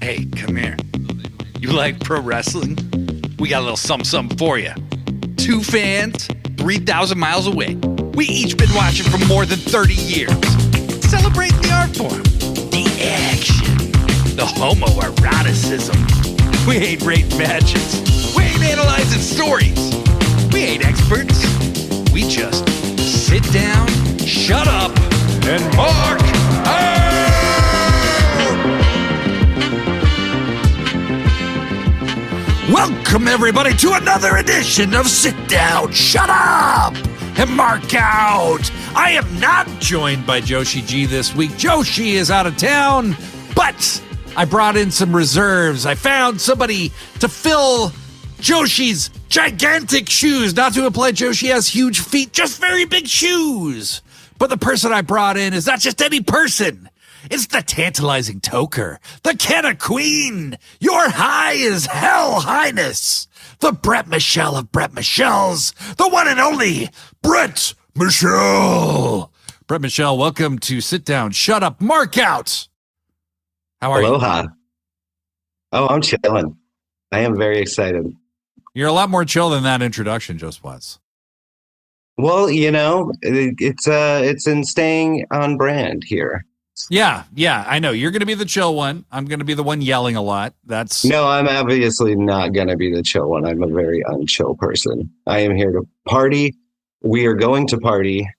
Hey, come here. You like pro wrestling? We got a little something for you. Two fans, 3,000 miles away. We each been watching for more than 30 years. Celebrate the art form, the action, the homoeroticism. We ain't rating matches. We ain't analyzing stories. We ain't experts. We just sit down, shut up, and mark out! Welcome, everybody, to another edition of Sit Down, Shut Up, and Mark Out. I am not joined by Joshi G this week. Joshi is out of town, but I brought in some reserves. I found somebody to fill Joshi's gigantic shoes. Not to imply Joshi has huge feet, just very big shoes. But the person I brought in is not just any person. It's the tantalizing toker, the Kenna Queen, your high as hell highness, the Brett Michelle of Brett Michelles, the one and only Brett Michelle. Brett Michelle, welcome to Sit Down, Shut Up, Mark Out. How are Aloha. You? Oh, I'm chilling. I am very excited. You're a lot more chill than that introduction just was. Well, you know, it's in staying on brand here. Yeah, I know. You're going to be the chill one. I'm going to be the one yelling a lot. No, I'm obviously not going to be the chill one. I'm a very unchill person. I am here to party. We are going to party,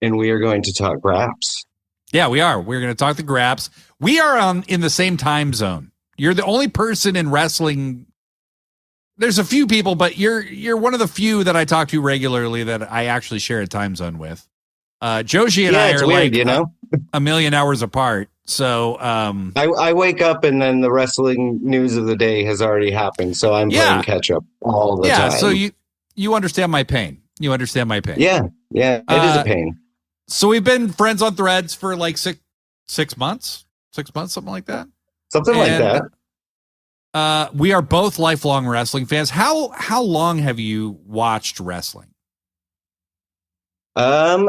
and we are going to talk graps. Yeah, we are. We're going to talk the graps. We are in the same time zone. You're the only person in wrestling. There's a few people, but you're one of the few that I talk to regularly that I actually share a time zone with. Joshi and I are weird, like, you know, a million hours apart. So I wake up and then the wrestling news of the day has already happened. So I'm playing catch up all the time. Yeah, so you understand my pain. You understand my pain. Yeah, it is a pain. So we've been friends on Threads for like six months, something like that. Like that. We are both lifelong wrestling fans. How long have you watched wrestling?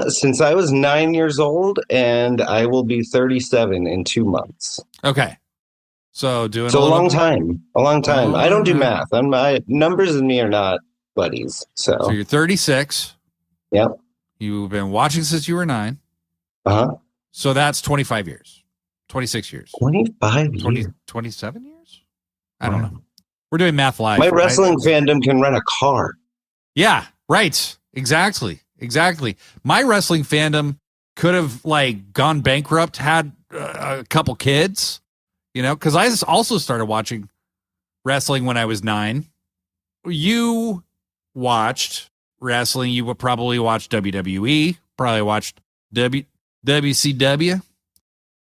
Since I was 9 years old, and I will be 37 in 2 months. Okay. So a long time. A long time. I don't do math. My numbers and me are not buddies. So you're 36. Yep. You've been watching since you were 9. Uh-huh. So that's 25 years. 26 years. 25 years. 27 years? I don't know. We're doing math live. My wrestling fandom can rent a car. Yeah, right. Exactly. My wrestling fandom could have like gone bankrupt, had a couple kids, you know, because I also started watching wrestling when I was 9. You watched wrestling. You would probably watch WWE, probably watched WCW.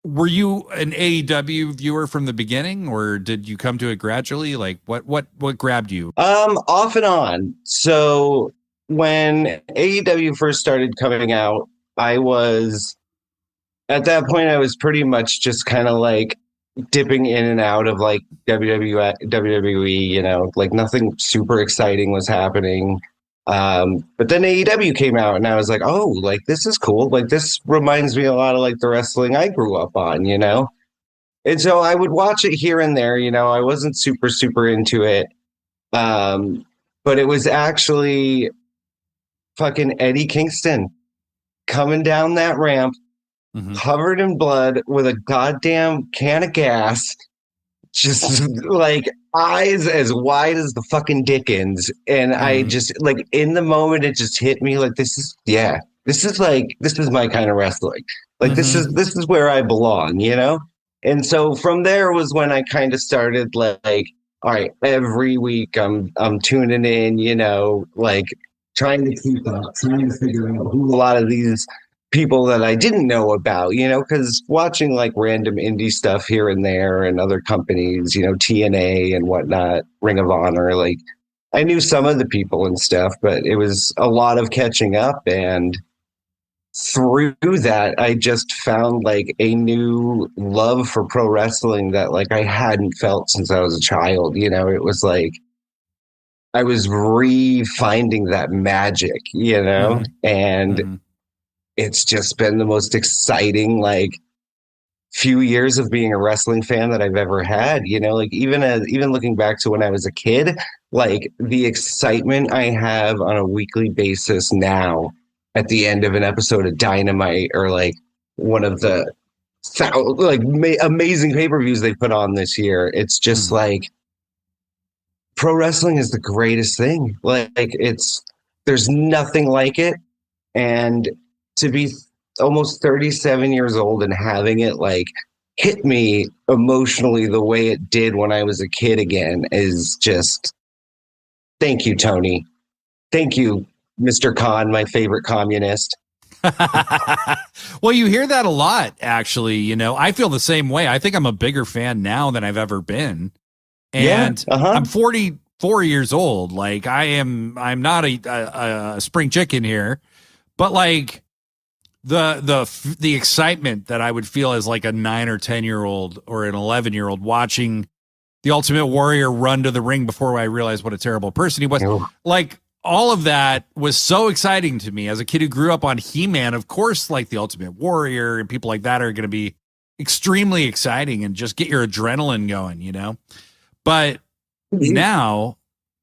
Were you an AEW viewer from the beginning, or did you come to it gradually? Like what grabbed you? Off and on. So when AEW first started coming out, at that point, I was pretty much just kind of like dipping in and out of like WWE, you know, like nothing super exciting was happening. But then AEW came out and I was like, oh, like this is cool. Like this reminds me a lot of like the wrestling I grew up on, you know? And so I would watch it here and there, you know, I wasn't super into it. But it was actually fucking Eddie Kingston coming down that ramp, covered in blood with a goddamn can of gas, just like eyes as wide as the fucking Dickens. And I just like in the moment, it just hit me like, this is my kind of wrestling. Like this is where I belong, you know? And so from there was when I kind of started like, all right, every week I'm tuning in, you know, like trying to keep up, trying to figure out who a lot of these people that I didn't know about, you know, because watching like random indie stuff here and there and other companies, you know, TNA and whatnot, Ring of Honor, like I knew some of the people and stuff, but it was a lot of catching up. And through that, I just found like a new love for pro wrestling that like I hadn't felt since I was a child. You know, it was like I was re-finding that magic, you know, and it's just been the most exciting like few years of being a wrestling fan that I've ever had. You know, like even looking back to when I was a kid, like the excitement I have on a weekly basis now at the end of an episode of Dynamite or like one of the amazing pay-per-views they put on this year. It's just like pro wrestling is the greatest thing. Like there's nothing like it. And to be almost 37 years old and having it like hit me emotionally the way it did when I was a kid again is just, thank you, Tony. Thank you, Mr. Khan, my favorite communist. Well, you hear that a lot, actually. You know, I feel the same way. I think I'm a bigger fan now than I've ever been. And I'm 44 years old. Like I'm not a spring chicken here, but like the excitement that I would feel as like a 9 or 10-year-old or an 11-year-old watching the Ultimate Warrior run to the ring before I realized what a terrible person he was. Like all of that was so exciting to me as a kid who grew up on He-Man. Of course, like the Ultimate Warrior and people like that are going to be extremely exciting and just get your adrenaline going, you know? But now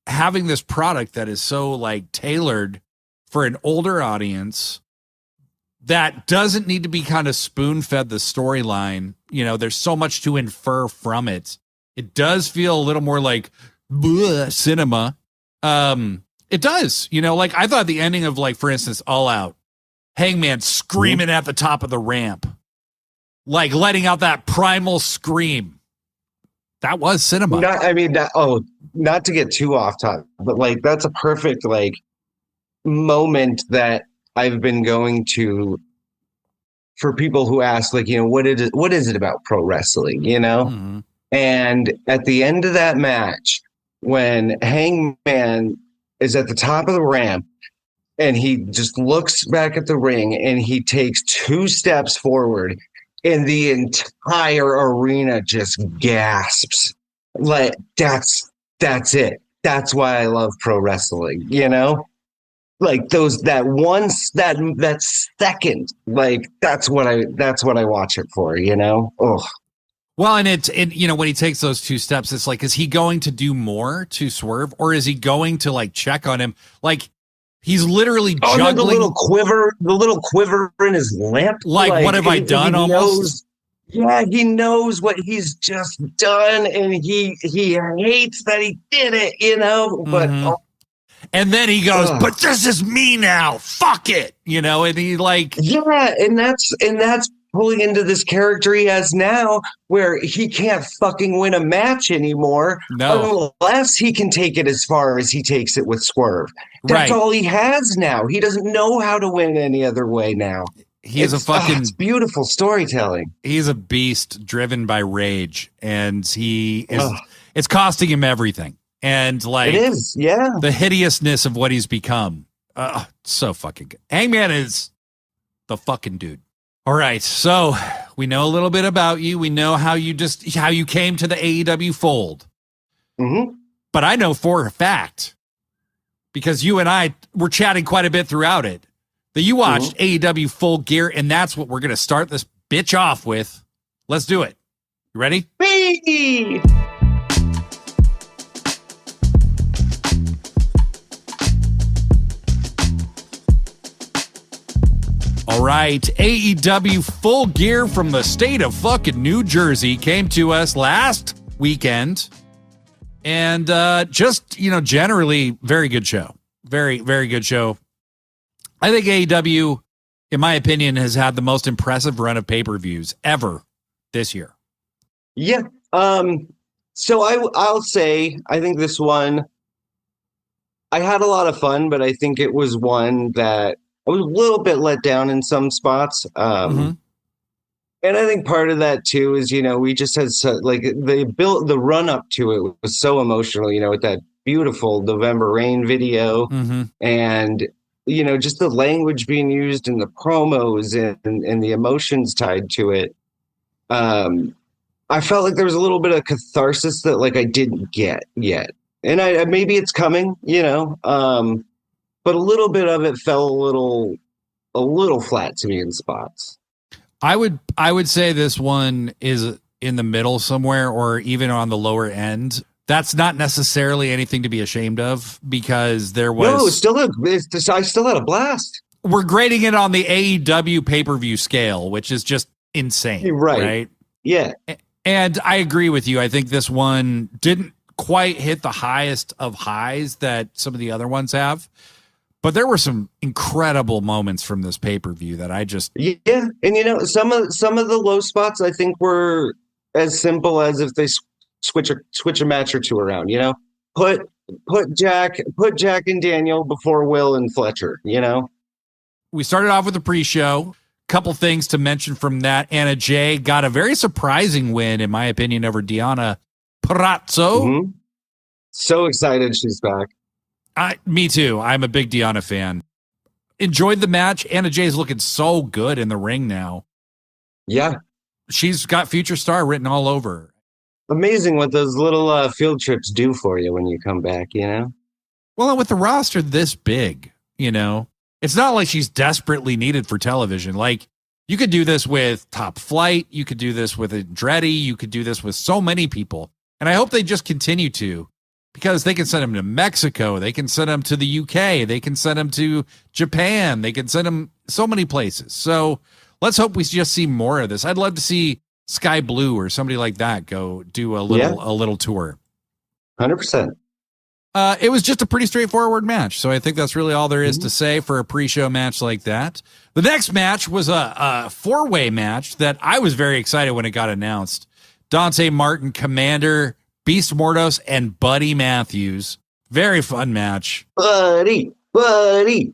having this product that is so like tailored for an older audience that doesn't need to be kind of spoon-fed the storyline, you know, there's so much to infer from it. It does feel a little more like cinema. It does, you know, like I thought the ending of like, for instance, All Out, Hangman screaming at the top of the ramp, like letting out that primal scream. That was cinema. Not to get too off topic, but like that's a perfect like moment that I've been going to for people who ask, like, you know, what is it about pro wrestling, you know? And at the end of that match, when Hangman is at the top of the ramp and he just looks back at the ring and he takes 2 steps forward and the entire arena just gasps. Like that's it. That's why I love pro wrestling, you know? Like that second, like that's what I watch it for, you know? Oh. Well, and you know, when he takes those 2 steps, it's like, is he going to do more to Swerve, or is he going to like check on him? Like he's literally juggling the little quiver in his lip. Like what have I done? Almost. He knows what he's just done, and he hates that he did it, you know. But and then he goes, "But this is me now. Fuck it," you know. And he like, and that's pulling into this character he has now, where he can't fucking win a match anymore, unless he can take it as far as he takes it with Swerve. That's all he has now. He doesn't know how to win any other way now. It's beautiful storytelling. He's a beast driven by rage, and he is. It's costing him everything, and like it is, the hideousness of what he's become. So fucking good. Hangman is the fucking dude. All right, so we know a little bit about you. We know how you came to the AEW fold. But I know for a fact, because you and I were chatting quite a bit throughout it, that you watched AEW Full Gear, and that's what we're going to start this bitch off with. Let's do it. You ready? Whee! All right, AEW Full Gear from the state of fucking New Jersey came to us last weekend. And just, you know, generally very good show. Very, very good show. I think AEW, in my opinion, has had the most impressive run of pay-per-views ever this year. Yeah. So I'll say, I think this one, I had a lot of fun, but I think it was one that I was a little bit let down in some spots. And I think part of that too is, you know, we just had the run up to it was so emotional, you know, with that beautiful November Rain video and, you know, just the language being used in the promos and the emotions tied to it. I felt like there was a little bit of catharsis that like I didn't get yet. And maybe it's coming, you know, but a little bit of it fell a little flat to me in spots. I would say this one is in the middle somewhere or even on the lower end. That's not necessarily anything to be ashamed of because there was I still had a blast. We're grading it on the AEW pay-per-view scale, which is just insane. Right? Yeah. And I agree with you. I think this one didn't quite hit the highest of highs that some of the other ones have. But there were some incredible moments from this pay-per-view that I just... Yeah, and some of the low spots I think were as simple as if they switch a match or two around, Put Jack and Daniel before Will and Fletcher, We started off with the pre-show. Couple things to mention from that. Anna Jay got a very surprising win, in my opinion, over Deonna Purrazzo. Mm-hmm. So excited she's back. Me too. I'm a big Deonna fan. Enjoyed the match. Anna Jay's looking so good in the ring now. Yeah. She's got future star written all over her. Amazing what those little field trips do for you when you come back, Well, with the roster this big, it's not like she's desperately needed for television. Like, you could do this with Top Flight. You could do this with Andretti. You could do this with so many people. And I hope they just continue to. Because they can send them to Mexico. They can send them to the UK. They can send them to Japan. They can send them so many places. So let's hope we just see more of this. I'd love to see Sky Blue or somebody like that go do a little tour. 100%. It was just a pretty straightforward match. So I think that's really all there is to say for a pre-show match like that. The next match was a four-way match that I was very excited when it got announced. Dante Martin, Commander, Beast Mordos, and Buddy Matthews. Very fun match. Buddy. The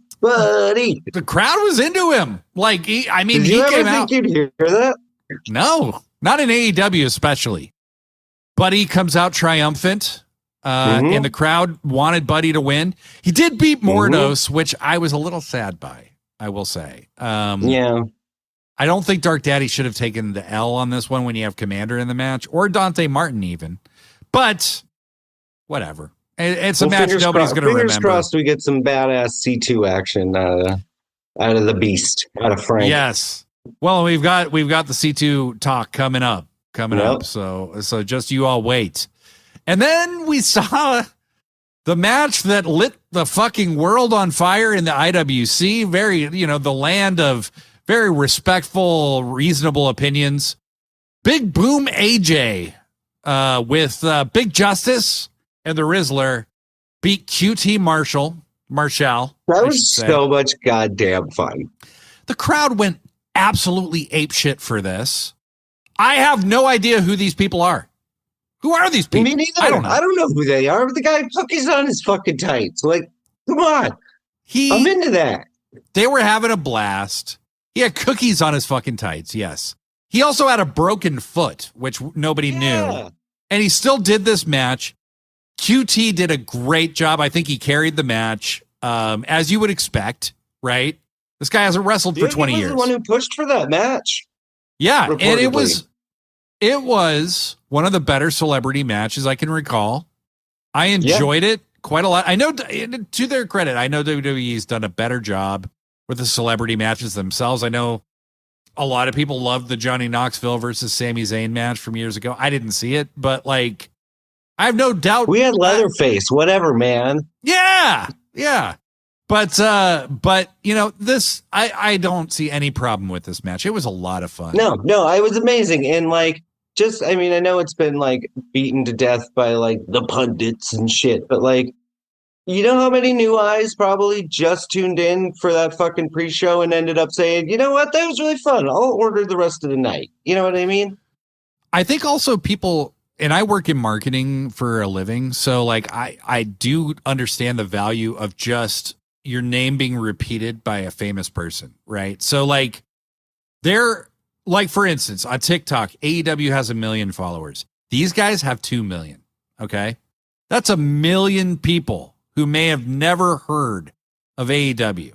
crowd was into him. Like, he came out. Did you ever think you'd hear that? No, not in AEW especially. Buddy comes out triumphant, and the crowd wanted Buddy to win. He did beat Mordos, which I was a little sad by, I will say. Yeah. I don't think Dark Daddy should have taken the L on this one when you have Commander in the match, or Dante Martin even. But whatever. It's a match nobody's going to remember. Fingers crossed we get some badass C2 action out of the Beast, out of Frank. Yes. Well, we've got the C2 talk coming up. So just you all wait. And then we saw the match that lit the fucking world on fire in the IWC. Very, the land of very respectful, reasonable opinions. Big Boom AJ with Big Justice and the Rizzler beat QT Marshall. That was so much goddamn fun. The crowd went absolutely apeshit for this. I have no idea who these people are. Who are these people? Me neither. I don't know who they are. The guy cookies on his fucking tights. Like, come on. I'm into that. They were having a blast. He had cookies on his fucking tights, yes. He also had a broken foot, which nobody knew. And he still did this match. QT did a great job. I think he carried the match, as you would expect, right? This guy hasn't wrestled for 20 years. He was the one who pushed for that match. Yeah, reportedly. And it was one of the better celebrity matches I can recall. I enjoyed it quite a lot. I know, to their credit, I know WWE's done a better job with the celebrity matches themselves. I know a lot of people loved the Johnny Knoxville versus Sami Zayn match from years ago. I didn't see it, but I have no doubt. We had Leatherface, whatever, man. Yeah. But this, I don't see any problem with this match. It was a lot of fun. No, it was amazing. And I know it's been beaten to death by the pundits and shit, but you know how many new eyes probably just tuned in for that fucking pre-show and ended up saying, you know what, that was really fun. I'll order the rest of the night. You know what I mean? I think also people, and I work in marketing for a living, so I do understand the value of just your name being repeated by a famous person, right? So for instance, on TikTok, AEW has 1 million followers. These guys have 2 million. Okay. That's 1 million people who may have never heard of AEW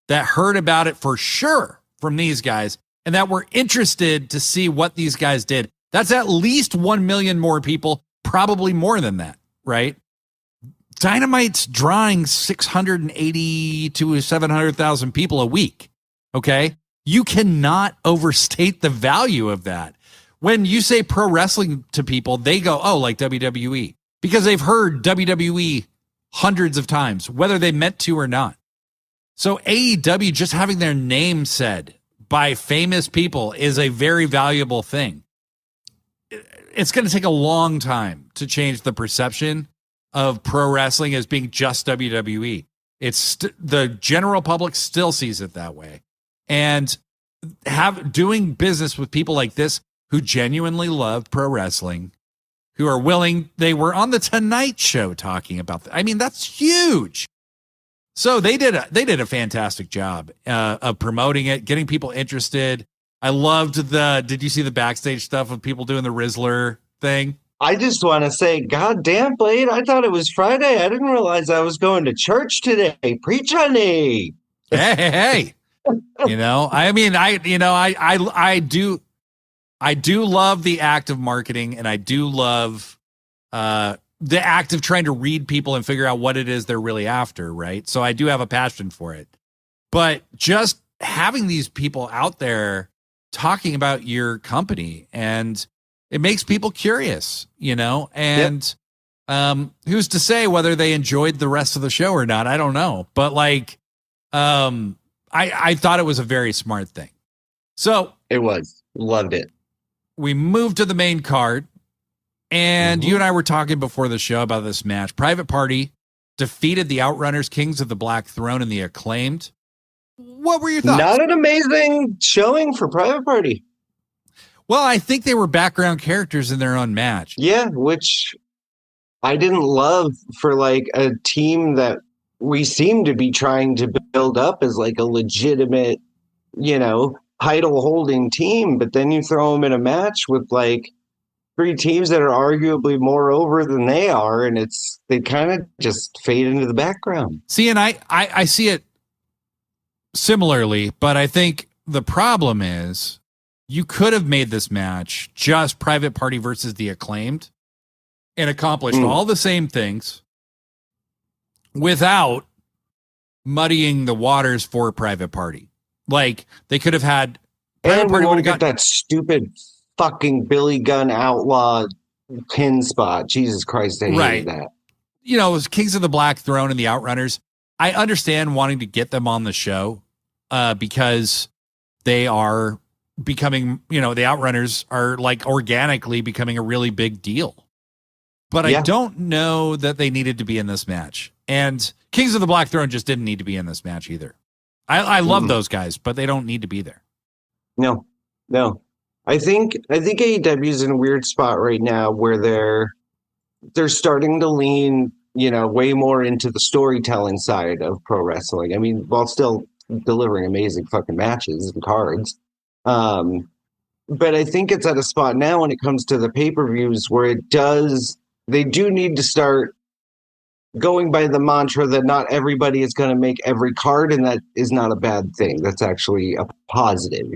that heard about it for sure from these guys and that were interested to see what these guys did. That's at least 1 million more people, probably more than that, right? Dynamite's drawing 680 to 700,000 people a week. Okay. You cannot overstate the value of that. When you say pro wrestling to people, they go, oh, like WWE, because they've heard WWE hundreds of times, whether they meant to or not. So AEW, just having their name said by famous people is a very valuable thing. It's going to take a long time to change the perception of pro wrestling as being just WWE. It's the general public still sees it that way. And doing business with people like this who genuinely love pro wrestling, who are willing, they were on the Tonight Show talking about that. I mean, that's huge. So they did a fantastic job of promoting it, getting people interested. I loved did you see the backstage stuff of people doing the Rizzler thing? I just want to say, God damn, Blade, I thought it was Friday. I didn't realize I was going to church today. Preach on me. Hey. I do love the act of marketing, and I do love the act of trying to read people and figure out what it is they're really after, right? So I do have a passion for it. But just having these people out there talking about your company, and it makes people curious, and who's to say whether they enjoyed the rest of the show or not? I don't know. But I thought it was a very smart thing. So it was. Loved it. We moved to the main card, and you and I were talking before the show about this match. Private Party defeated the Outrunners, Kings of the Black Throne, and the Acclaimed. What were your thoughts? Not an amazing showing for Private Party. Well, I think they were background characters in their own match. Yeah, which I didn't love for a team that we seem to be trying to build up as a legitimate, title holding team. But then you throw them in a match with three teams that are arguably more over than they are, and they kind of just fade into the background. See, and I see it similarly, but I think the problem is you could have made this match just Private Party versus the Acclaimed and accomplished all the same things without muddying the waters for Private Party. They could have had Private Party would have got that stupid fucking Billy Gunn outlaw pin spot. Jesus Christ, I hated that. It was Kings of the Black Throne and the Outrunners. I understand wanting to get them on the show because they are becoming, the Outrunners are organically becoming a really big deal. But I don't know that they needed to be in this match. And Kings of the Black Throne just didn't need to be in this match either. I love those guys, but they don't need to be there. No. I think AEW is in a weird spot right now where they're starting to lean, way more into the storytelling side of pro wrestling. I mean, while still delivering amazing fucking matches and cards. But I think it's at a spot now when it comes to the pay-per-views where they do need to start going by the mantra that not everybody is going to make every card, and that is not a bad thing. That's actually a positive,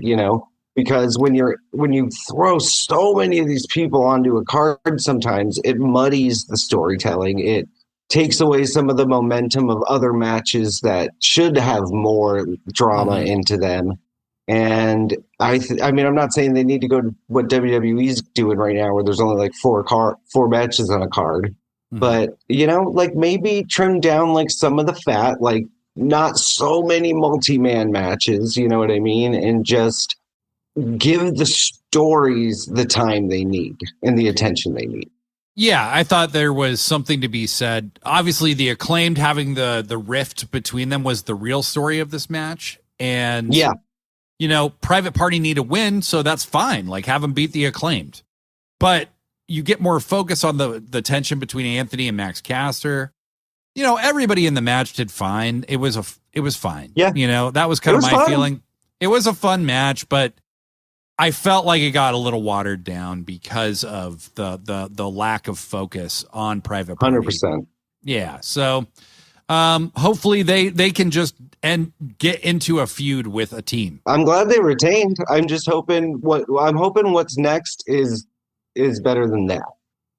because when you throw so many of these people onto a card, sometimes it muddies the storytelling. It takes away some of the momentum of other matches that should have more drama into them. And I mean, I'm not saying they need to go to what WWE's doing right now, where there's only four matches on a card. But, maybe trim down some of the fat, not so many multi-man matches, you know what I mean? And just give the stories the time they need and the attention they need. Yeah, I thought there was something to be said. Obviously, the Acclaimed having the rift between them was the real story of this match. And, Private Party need a win, so that's fine. Have them beat the Acclaimed. But you get more focus on the tension between Anthony and Max Caster. Everybody in the match did fine. It was fine. Yeah. That was kind of my feeling. It was a fun match, but I felt like it got a little watered down because of the lack of focus on Private Party. 100%. Yeah. So hopefully they can just get into a feud with a team. I'm glad they retained. I'm just hoping what's next is better than that.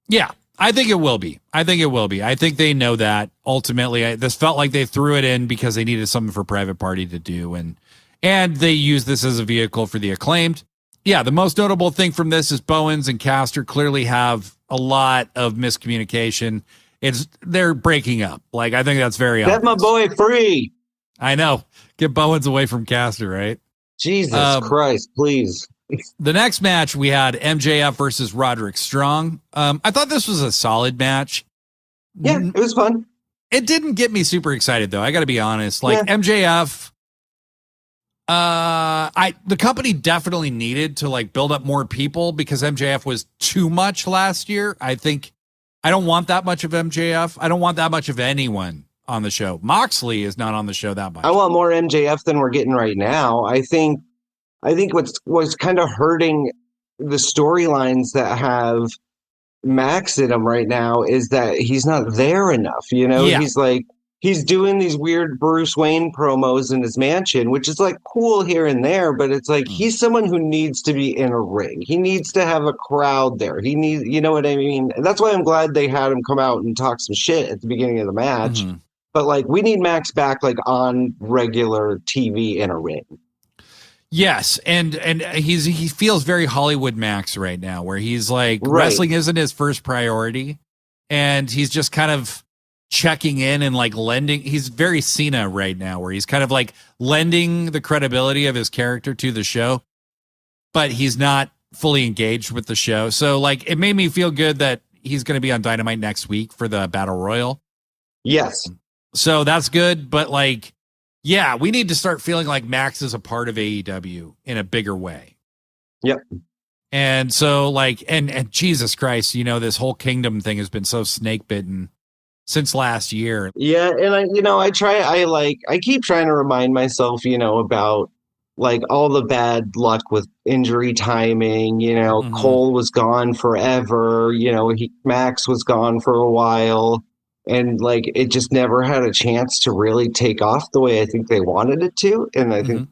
Yeah, I think it will be. I think they know that ultimately. This felt like they threw it in because they needed something for Private Party to do, and And they use this as a vehicle for the Acclaimed. Yeah, the most notable thing from this is Bowens and Caster clearly have a lot of miscommunication. They're breaking up. Like, I think that's very obvious. Set my boy free. I know. Get Bowens away from Caster, right? Jesus Christ, please. The next match, we had MJF versus Roderick Strong. I thought this was a solid match. Yeah, it was fun. It didn't get me super excited, though. I got to be honest. Like, MJF, the company definitely needed to, like, build up more people because MJF was too much last year. I think I don't want that much of MJF. I don't want that much of anyone on the show. Moxley is not on the show that much. I want more MJF than we're getting right now. I think what's kind of hurting the storylines that have Max in them right now is that he's not there enough. You know, he's doing these weird Bruce Wayne promos in his mansion, which is like cool here and there, but it's like he's someone who needs to be in a ring. He needs to have a crowd there. He needs, you know what I mean? And that's why I'm glad they had him come out and talk some shit at the beginning of the match. Mm-hmm. But like, we need Max back, like on regular TV in a ring. Yes, and he feels very Hollywood Max right now, where he's like wrestling isn't his first priority, and he's just kind of checking in and like lending. He's very Cena right now, where he's kind of like lending the credibility of his character to the show, but he's not fully engaged with the show. So like, it made me feel good that he's going to be on Dynamite next week for the Battle Royal. Yes, so that's good, but like. Yeah, we need to start feeling like Max is a part of AEW in a bigger way. Yep. And so like, and Jesus Christ, you know, this whole Kingdom thing has been so snake bitten since last year. Yeah. And I keep trying to remind myself, you know, about like all the bad luck with injury timing, you know, Cole was gone forever, you know, Max was gone for a while. And like, it just never had a chance to really take off the way I think they wanted it to. And I think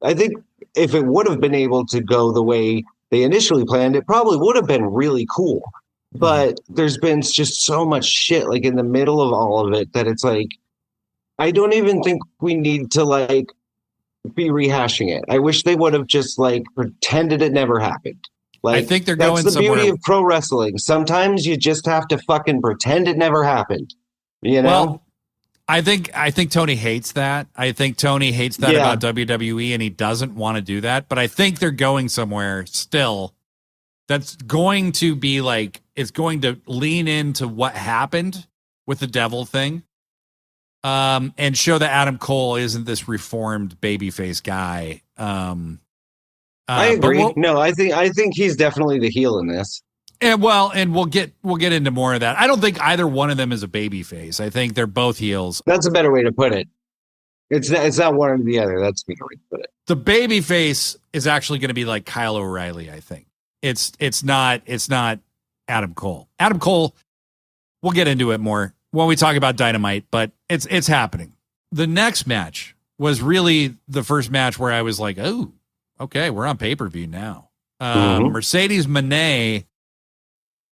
I think if it would have been able to go the way they initially planned, it probably would have been really cool. But there's been just so much shit like in the middle of all of it that it's like, I don't even think we need to like be rehashing it. I wish they would have just like pretended it never happened. Like, I think they're going that's the somewhere. beauty of pro wrestling. Sometimes you just have to fucking pretend it never happened. You know? Well, I think Tony hates that. I think Tony hates that about WWE, and he doesn't want to do that. But I think they're going somewhere still that's going to be like, it's going to lean into what happened with the devil thing, and show that Adam Cole isn't this reformed babyface guy. I agree. I think he's definitely the heel in this. And we'll get into more of that. I don't think either one of them is a babyface. I think they're both heels. That's a better way to put it. It's not one or the other. That's a better way to put it. The babyface is actually going to be like Kyle O'Reilly. I think it's not Adam Cole. Adam Cole. We'll get into it more when we talk about Dynamite, but it's happening. The next match was really the first match where I was like, oh. Okay, we're on pay-per-view now. Mercedes Moné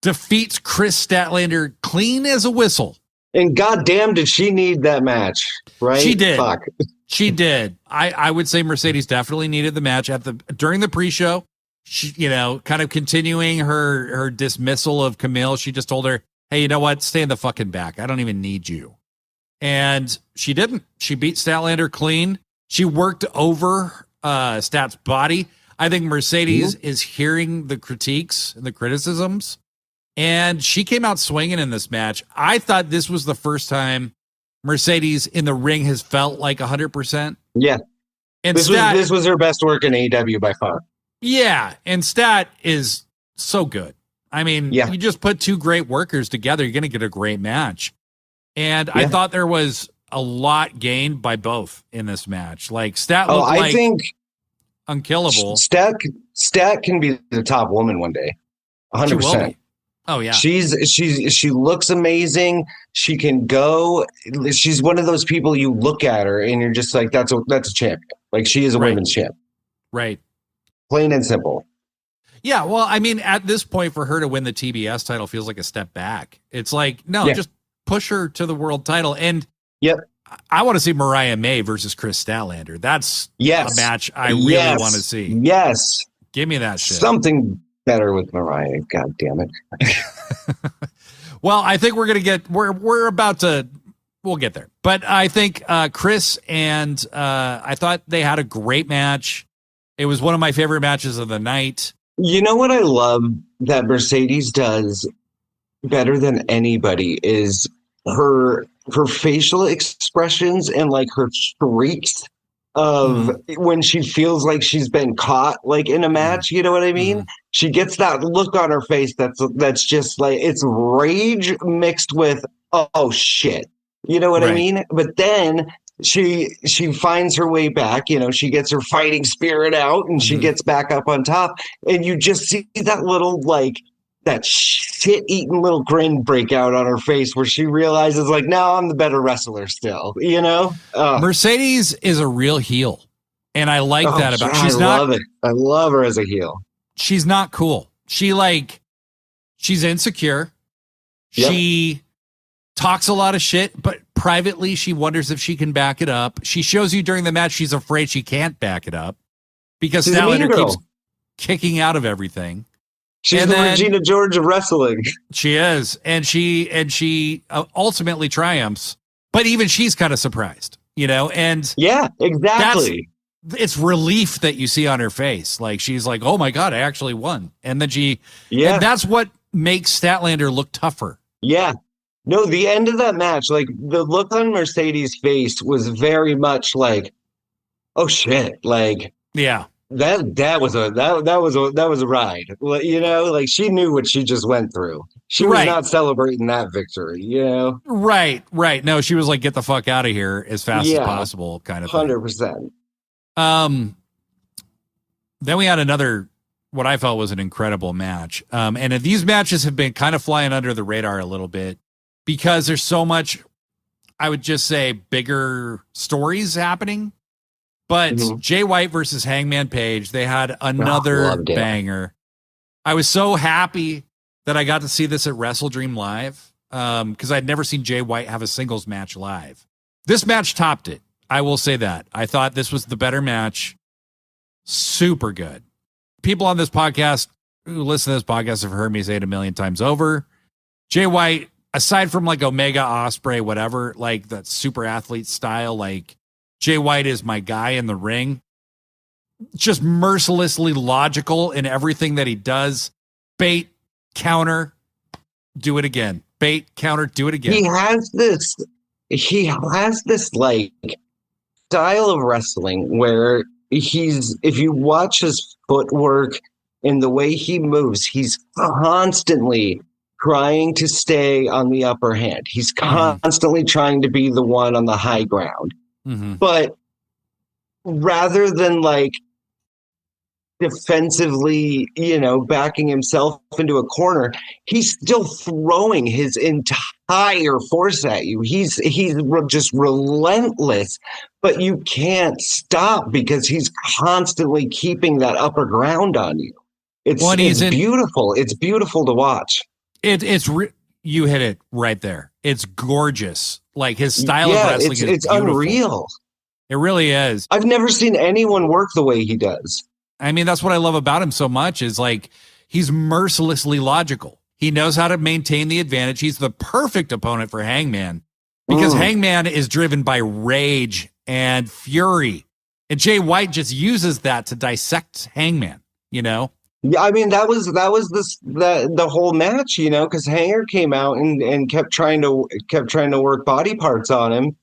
defeats Chris Statlander clean as a whistle. And goddamn, did she need that match, right? She did. Fuck. She did. I would say Mercedes definitely needed the match during the pre-show. She, you know, kind of continuing her dismissal of Camille. She just told her, hey, you know what? Stay in the fucking back. I don't even need you. And she didn't. She beat Statlander clean. She worked over Stat's body. I think Mercedes is hearing the critiques and the criticisms, and she came out swinging in this match. I thought this was the first time Mercedes in the ring has felt like 100%. Yeah. And this was her best work in AEW by far. Yeah. And Stat is so good. I mean, you just put two great workers together, you're going to get a great match. And I thought there was a lot gained by both in this match. Like Stat looked I think unkillable. Stat can be the top woman one day. 100%. Oh yeah. She looks amazing. She can go. She's one of those people you look at her and you're just like, that's a champion. Like she is a women's champ. Right. Plain and simple. Yeah. Well, I mean, at this point for her to win the TBS title feels like a step back. It's like, no, just push her to the world title. And I want to see Mariah May versus Chris Statlander. That's Yes. a match I really want to see. Yes. Give me that shit. Something better with Mariah. God damn it. Well, I think we're about to, we'll get there. But I think Chris and I thought they had a great match. It was one of my favorite matches of the night. You know what I love that Mercedes does better than anybody is her facial expressions and like her shrieks of when she feels like she's been caught like in a match. You know what I mean? She gets that look on her face that's just like, it's rage mixed with oh shit. You know what I mean? But then she finds her way back, you know, she gets her fighting spirit out and she gets back up on top, and you just see that little like that shit-eating little grin break out on her face where she realizes like, no, I'm the better wrestler still, you know? Mercedes is a real heel, and I like that about her. Love it. I love her as a heel. She's not cool. She's insecure. Yep. She talks a lot of shit, but privately she wonders if she can back it up. She shows you during the match she's afraid she can't back it up because Statlander keeps kicking out of everything. She's the Regina George of wrestling. She is, and she ultimately triumphs. But even she's kind of surprised, you know. And yeah, exactly. It's relief that you see on her face. Like she's like, "Oh my god, I actually won!" And then and that's what makes Statlander look tougher. Yeah. No, the end of that match, like the look on Mercedes' face was very much like, "Oh shit!" Like, yeah. That was a ride. You know, like she knew what she just went through. She was not celebrating that victory, you know? Right. No, she was like, get the fuck out of here as fast as possible kind of thing. 100%. Then we had another, what I felt was an incredible match. And these matches have been kind of flying under the radar a little bit because there's so much, I would just say, bigger stories happening. But Jay White versus Hangman Page, they had another banger. I was so happy that I got to see this at WrestleDream Live because I'd never seen Jay White have a singles match live. This match topped it. I will say that. I thought this was the better match. Super good. People on this podcast who listen to this podcast have heard me say it a million times over. Jay White, aside from like Omega, Ospreay, whatever, like that super athlete style, like Jay White is my guy in the ring. Just mercilessly logical in everything that he does. Bait, counter, do it again. Bait, counter, do it again. He has this like style of wrestling where if you watch his footwork and the way he moves, he's constantly trying to stay on the upper hand. He's constantly trying to be the one on the high ground. But rather than like defensively, you know, backing himself into a corner, he's still throwing his entire force at you. He's just relentless, but you can't stop because he's constantly keeping that upper ground on you. It's beautiful. It's beautiful to watch. You hit it right there. It's gorgeous. Like his style of wrestling is unreal. It really is. I've never seen anyone work the way he does. I mean, that's what I love about him so much is like he's mercilessly logical. He knows how to maintain the advantage. He's the perfect opponent for Hangman because Hangman is driven by rage and fury. And Jay White just uses that to dissect Hangman, you know? Yeah, I mean that was the whole match, you know, because Hanger came out and kept trying to work body parts on him,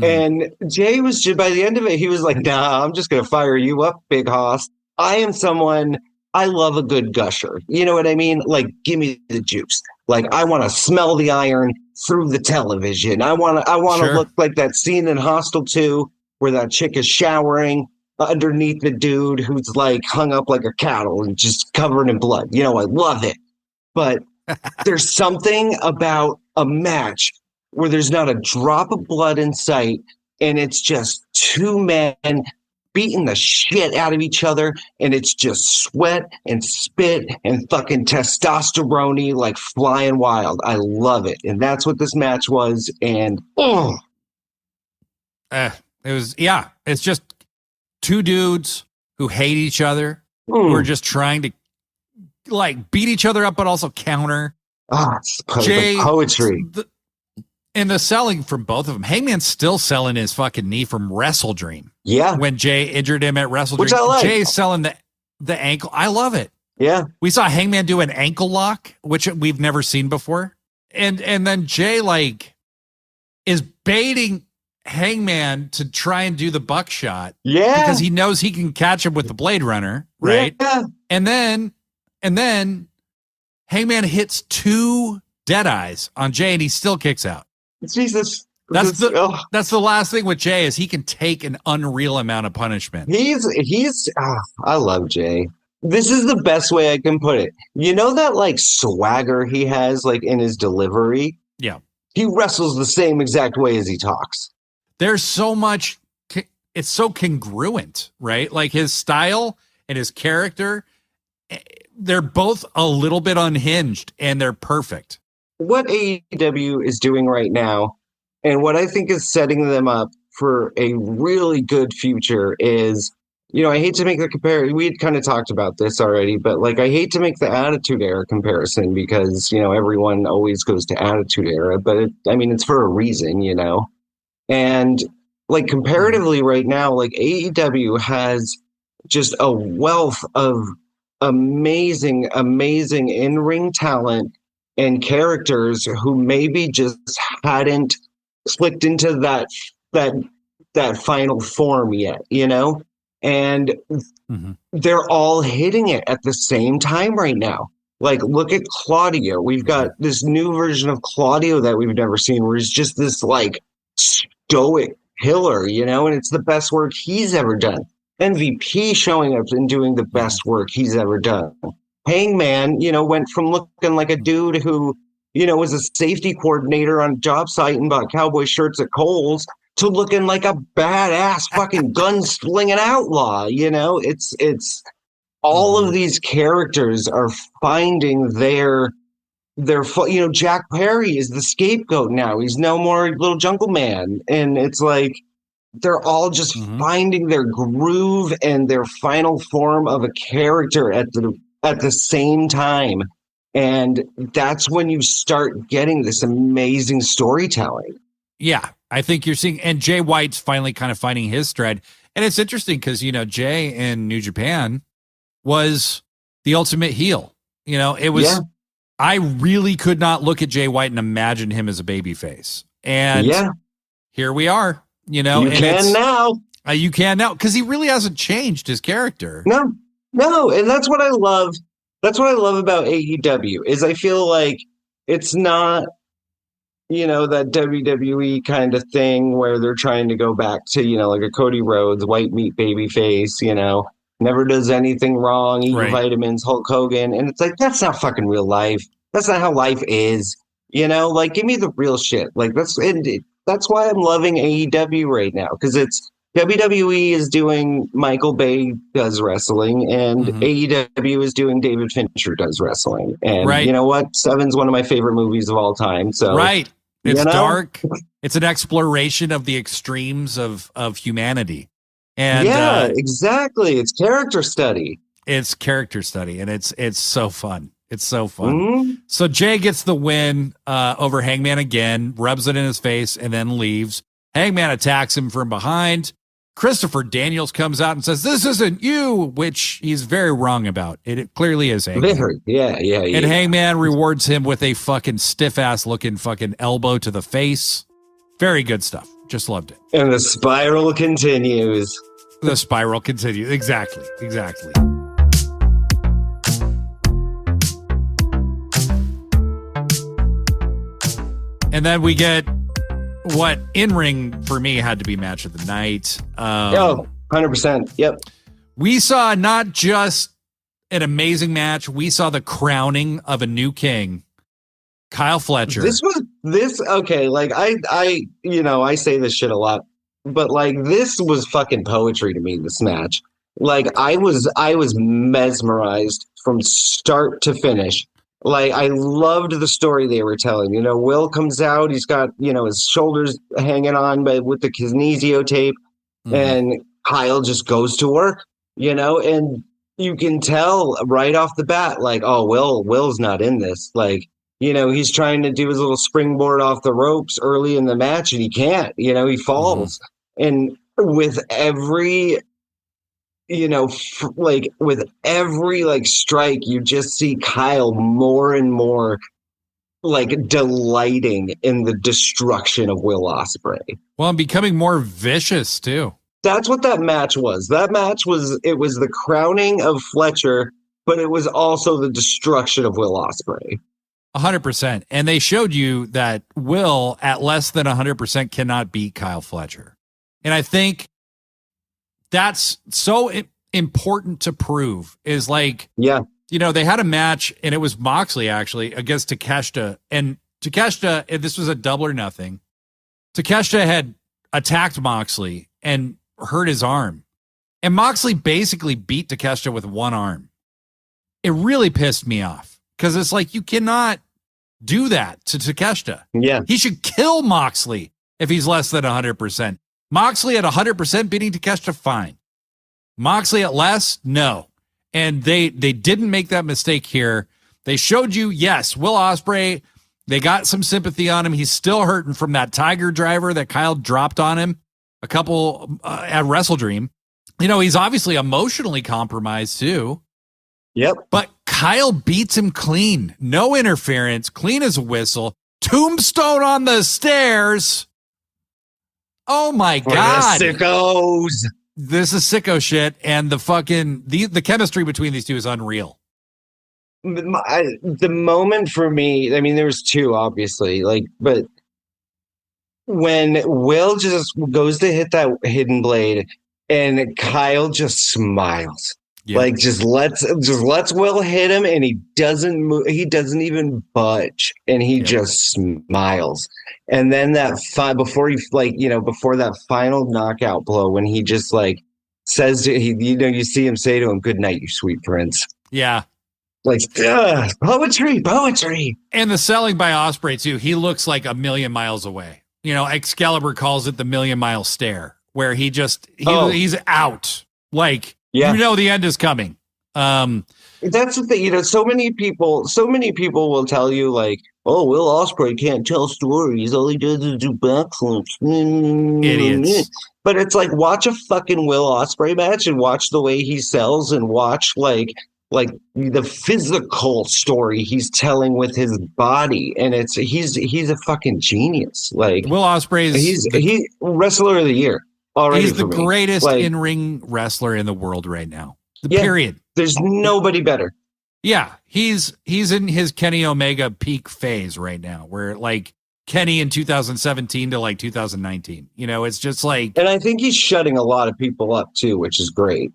and Jay was just, by the end of it, he was like, "Nah, I'm just gonna fire you up, big hoss. I love a good gusher. You know what I mean? Like, give me the juice. Like, I want to smell the iron through the television. I want to look like that scene in Hostel 2 where that chick is showering underneath the dude who's like hung up like a cattle and just covered in blood. You know, I love it. But there's something about a match where there's not a drop of blood in sight and it's just two men beating the shit out of each other and it's just sweat and spit and fucking testosterone like flying wild. I love it. And that's what this match was. And It's just two dudes who hate each other, who are just trying to like beat each other up, but also counter. It's like poetry. And the selling from both of them. Hangman's still selling his fucking knee from Wrestle Dream. Yeah. When Jay injured him at Wrestle Dream. Which I like. Jay's selling the ankle. I love it. Yeah. We saw Hangman do an ankle lock, which we've never seen before. And then Jay like is baiting Hangman to try and do the buckshot. Yeah. Because he knows he can catch him with the Blade Runner. Right. Yeah. And then Hangman hits 2 dead eyes on Jay and he still kicks out. Jesus. That's the last thing with Jay is he can take an unreal amount of punishment. I love Jay. This is the best way I can put it. You know that like swagger he has like in his delivery? Yeah. He wrestles the same exact way as he talks. There's so much, it's so congruent, right? Like his style and his character, they're both a little bit unhinged and they're perfect. What AEW is doing right now, and what I think is setting them up for a really good future is, I hate to make the comparison. We had kind of talked about this already, but like I hate to make the Attitude Era comparison because, everyone always goes to Attitude Era, but it's for a reason, And like comparatively right now, like AEW has just a wealth of amazing in-ring talent and characters who maybe just hadn't clicked into that final form yet, and they're all hitting it at the same time right now. Like, look at Claudio. We've got this new version of Claudio that we've never seen where he's just this like stoic pillar, and it's the best work he's ever done. MVP showing up and doing the best work he's ever done. Hangman, went from looking like a dude who, was a safety coordinator on a job site and bought cowboy shirts at Kohl's to looking like a badass fucking gun-slinging outlaw. It's all of these characters are finding their Jack Perry is the scapegoat now. He's no more Little Jungle Man. And it's like, they're all just finding their groove and their final form of a character at the same time. And that's when you start getting this amazing storytelling. Yeah, I think you're seeing, and Jay White's finally kind of finding his thread. And it's interesting because, Jay in New Japan was the ultimate heel. It was, I really could not look at Jay White and imagine him as a babyface. And here we are, You can now. You can now, because he really hasn't changed his character. No, and that's what I love. That's what I love about AEW is I feel like it's not, that WWE kind of thing where they're trying to go back to, like a Cody Rhodes, white meat baby face, never does anything wrong, eating vitamins, Hulk Hogan. And it's like, that's not fucking real life. That's not how life is. Like, give me the real shit. Like, that's why I'm loving AEW right now, because it's WWE is doing Michael Bay does wrestling, and AEW is doing David Fincher does wrestling. And you know what? Seven's one of my favorite movies of all time. So it's dark. It's an exploration of the extremes of humanity. And exactly. It's character study. It's character study, and it's so fun. It's so fun. So Jay gets the win over Hangman again, rubs it in his face, and then leaves. Hangman attacks him from behind. Christopher Daniels comes out and says, "This isn't you," which he's very wrong about. It clearly is Hangman. Yeah. And Hangman rewards him with a fucking stiff-ass looking fucking elbow to the face. Very good stuff. Just loved it. And the spiral continues. The spiral continues. Exactly. And then we get what in-ring for me had to be match of the night. 100%. Yep. We saw not just an amazing match. We saw the crowning of a new king, Kyle Fletcher. Okay. Like I say this shit a lot, but like this was fucking poetry to me, this match. Like I was mesmerized from start to finish. Like, I loved the story they were telling. Will comes out, he's got, his shoulders hanging on with the kinesio tape, and Kyle just goes to work, and you can tell right off the bat, like, oh, Will's not in this. Like, he's trying to do his little springboard off the ropes early in the match, and he can't. He falls. And with every, with every like strike, you just see Kyle more and more like delighting in the destruction of Will Ospreay. Well, I'm becoming more vicious too. That's what that match was. That match was the crowning of Fletcher, but it was also the destruction of Will Ospreay. 100%. And they showed you that Will at less than 100% cannot beat Kyle Fletcher. And I think that's so important to prove is like, yeah, they had a match and it was Moxley actually against Takeshita, and this was a double or nothing. Takeshita had attacked Moxley and hurt his arm, and Moxley basically beat Takeshita with one arm. It really pissed me off because it's like, you cannot do that to Takeshita. Yeah. He should kill Moxley if he's less than 100%. Moxley at 100% beating Takeshita, fine. Moxley at less, no. And they didn't make that mistake here. They showed you, yes, Will Ospreay, they got some sympathy on him. He's still hurting from that Tiger driver that Kyle dropped on him a couple at Wrestle Dream. He's obviously emotionally compromised too. Yep. But Kyle beats him clean. No interference, clean as a whistle. Tombstone on the stairs. Oh my God. Sickos. This is sicko shit, and the chemistry between these two is unreal. The moment for me, I mean, there was two, obviously, but when Will just goes to hit that hidden blade, and Kyle just smiles, just lets Will hit him, and he doesn't move, he doesn't even budge, and he just smiles. And then before that final knockout blow, when he just says you see him say to him, "Good night, you sweet prince." Yeah. Poetry. And the selling by Ospreay too. He looks like a million miles away. Excalibur calls it the million-mile stare, where he's out. The end is coming. That's the thing. So many people will tell you oh, Will Ospreay can't tell stories. All he does is do backflips. Idiots. But it's watch a fucking Will Ospreay match and watch the way he sells, and watch the physical story he's telling with his body, and he's a fucking genius. Will Ospreay is he's wrestler of the year already. He's the greatest in-ring wrestler in the world right now. Period. There's nobody better. Yeah, he's in his Kenny Omega peak phase right now, where Kenny in 2017 to 2019. It's just and I think he's shutting a lot of people up too, which is great.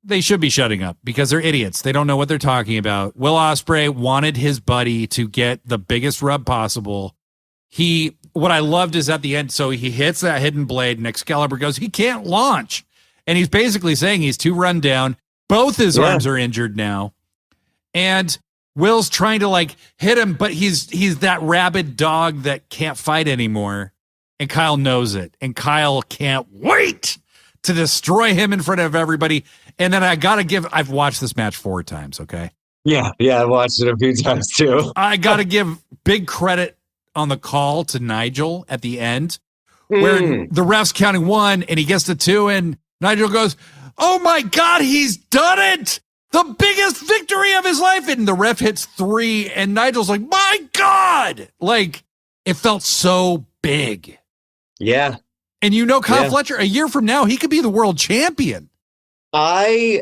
They should be shutting up because they're idiots. They don't know what they're talking about. Will Ospreay wanted his buddy to get the biggest rub possible. What I loved is at the end, so he hits that hidden blade, and Excalibur goes, he can't launch. And he's basically saying he's too run down. Both his arms are injured now. And Will's trying to hit him, but he's that rabid dog that can't fight anymore. And Kyle knows it. And Kyle can't wait to destroy him in front of everybody. And then I've watched this match 4 times, okay? Yeah, I watched it a few times too. I got to give big credit on the call to Nigel at the end, where the ref's counting 1 and he gets to 2, and Nigel goes, "Oh my God, he's done it! The biggest victory of his life!" And the ref hits 3, and Nigel's like, "My God!" It felt so big. Yeah. And Kyle Fletcher, a year from now, he could be the world champion. I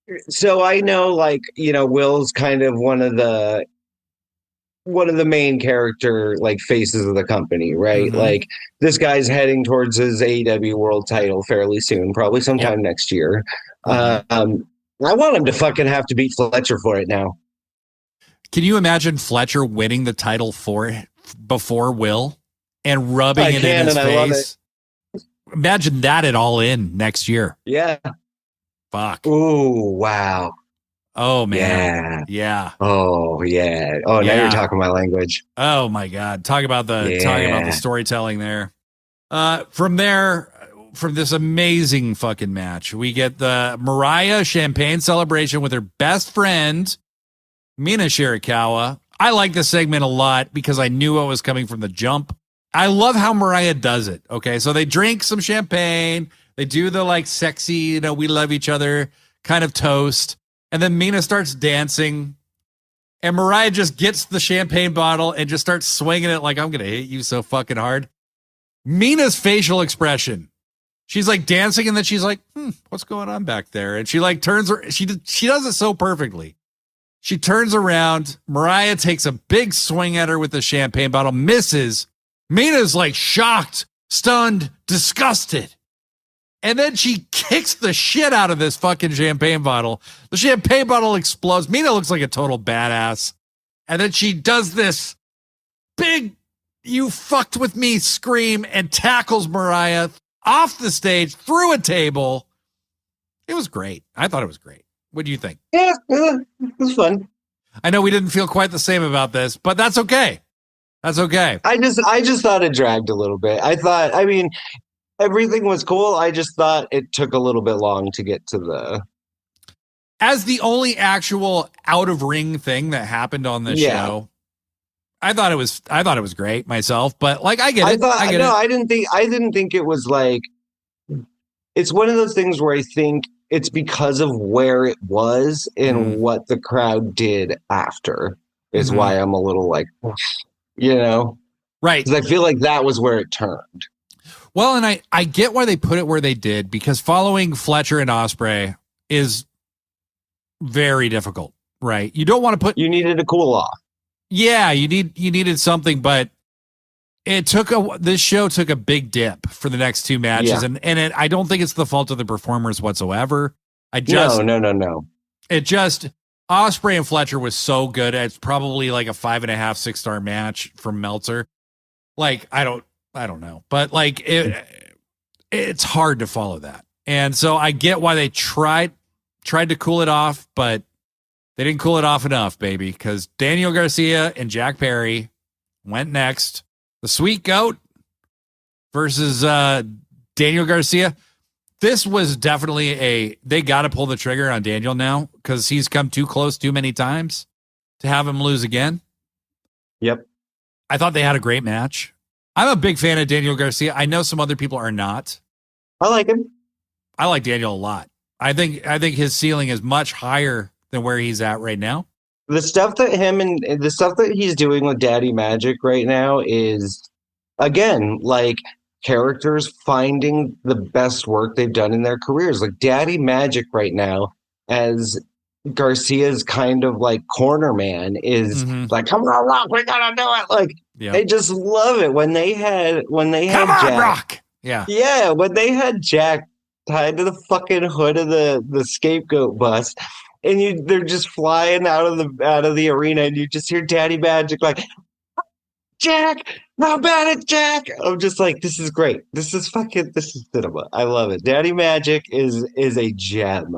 know, Will's kind of one of the main character faces of the company, right? Mm-hmm. This guy's heading towards his AEW world title fairly soon, probably sometime next year. I want him to fucking have to beat Fletcher for it now. Can you imagine Fletcher winning the title before Will and rubbing it in his face? Imagine that at All In next year. Yeah. Fuck. Ooh, wow. Oh man. Yeah. Yeah. Oh yeah. Oh, now you're talking my language. Oh my God. Talk about the storytelling there. From this amazing fucking match, we get the Mariah champagne celebration with her best friend, Mina Shirakawa. I like this segment a lot because I knew what was coming from the jump. I love how Mariah does it. Okay, so they drink some champagne. They do the like sexy, we love each other kind of toast. And then Mina starts dancing. And Mariah just gets the champagne bottle and just starts swinging it like, I'm going to hit you so fucking hard. Mina's facial expression. She's like dancing and then she's like, what's going on back there? And she like turns her, she does it so perfectly. She turns around. Mariah takes a big swing at her with the champagne bottle, misses. Mina's like shocked, stunned, disgusted. And then she kicks the shit out of this fucking champagne bottle. The champagne bottle explodes. Mina looks like a total badass. And then she does this big, you fucked with me scream and tackles Mariah off the stage through a table. It was great. I thought it was great. What do you think? Yeah, it was fun. I know we didn't feel quite the same about this, but that's okay. That's okay. I just thought it dragged a little bit. I mean, everything was cool. I just thought it took a little bit long to get to the. As the only actual out of ring thing that happened on the show, I thought it was great myself. But like, I get it. I didn't think it was like. It's one of those things where I think it's because of where it was and what the crowd did after is why I'm a little like, right? Because I feel like that was where it turned. Well, and I get why they put it where they did, because following Fletcher and Ospreay is very difficult, right? You don't want to put. You needed to cool off. Yeah, you needed something, but this show took a big dip for the next two matches, and I don't think it's the fault of the performers whatsoever. No. It just Ospreay and Fletcher was so good. It's probably like a 5.5, 6-star match from Meltzer. Like I don't know, but like it's hard to follow that, and so I get why they tried to cool it off, but they didn't cool it off enough, baby. Because Daniel Garcia and Jack Perry went next. The Sweet Goat versus Daniel Garcia. This was definitely they got to pull the trigger on Daniel now because he's come too close too many times to have him lose again. Yep. I thought they had a great match. I'm a big fan of Daniel Garcia. I know some other people are not. I like him. I like Daniel a lot. I think his ceiling is much higher than where he's at right now. The stuff that he's doing with Daddy Magic right now is, again, like characters finding the best work they've done in their careers. Like Daddy Magic right now, as Garcia's kind of like corner man, is like, come on, Rock, we gotta do it. Like, I just love it when they had come on, Jack, Rock. Yeah, when they had Jack tied to the fucking hood of the scapegoat bus. And they're just flying out of the arena, and you just hear Daddy Magic like, Jack, how about it, Jack? I'm just like, this is great. This is cinema. I love it. Daddy Magic is a gem.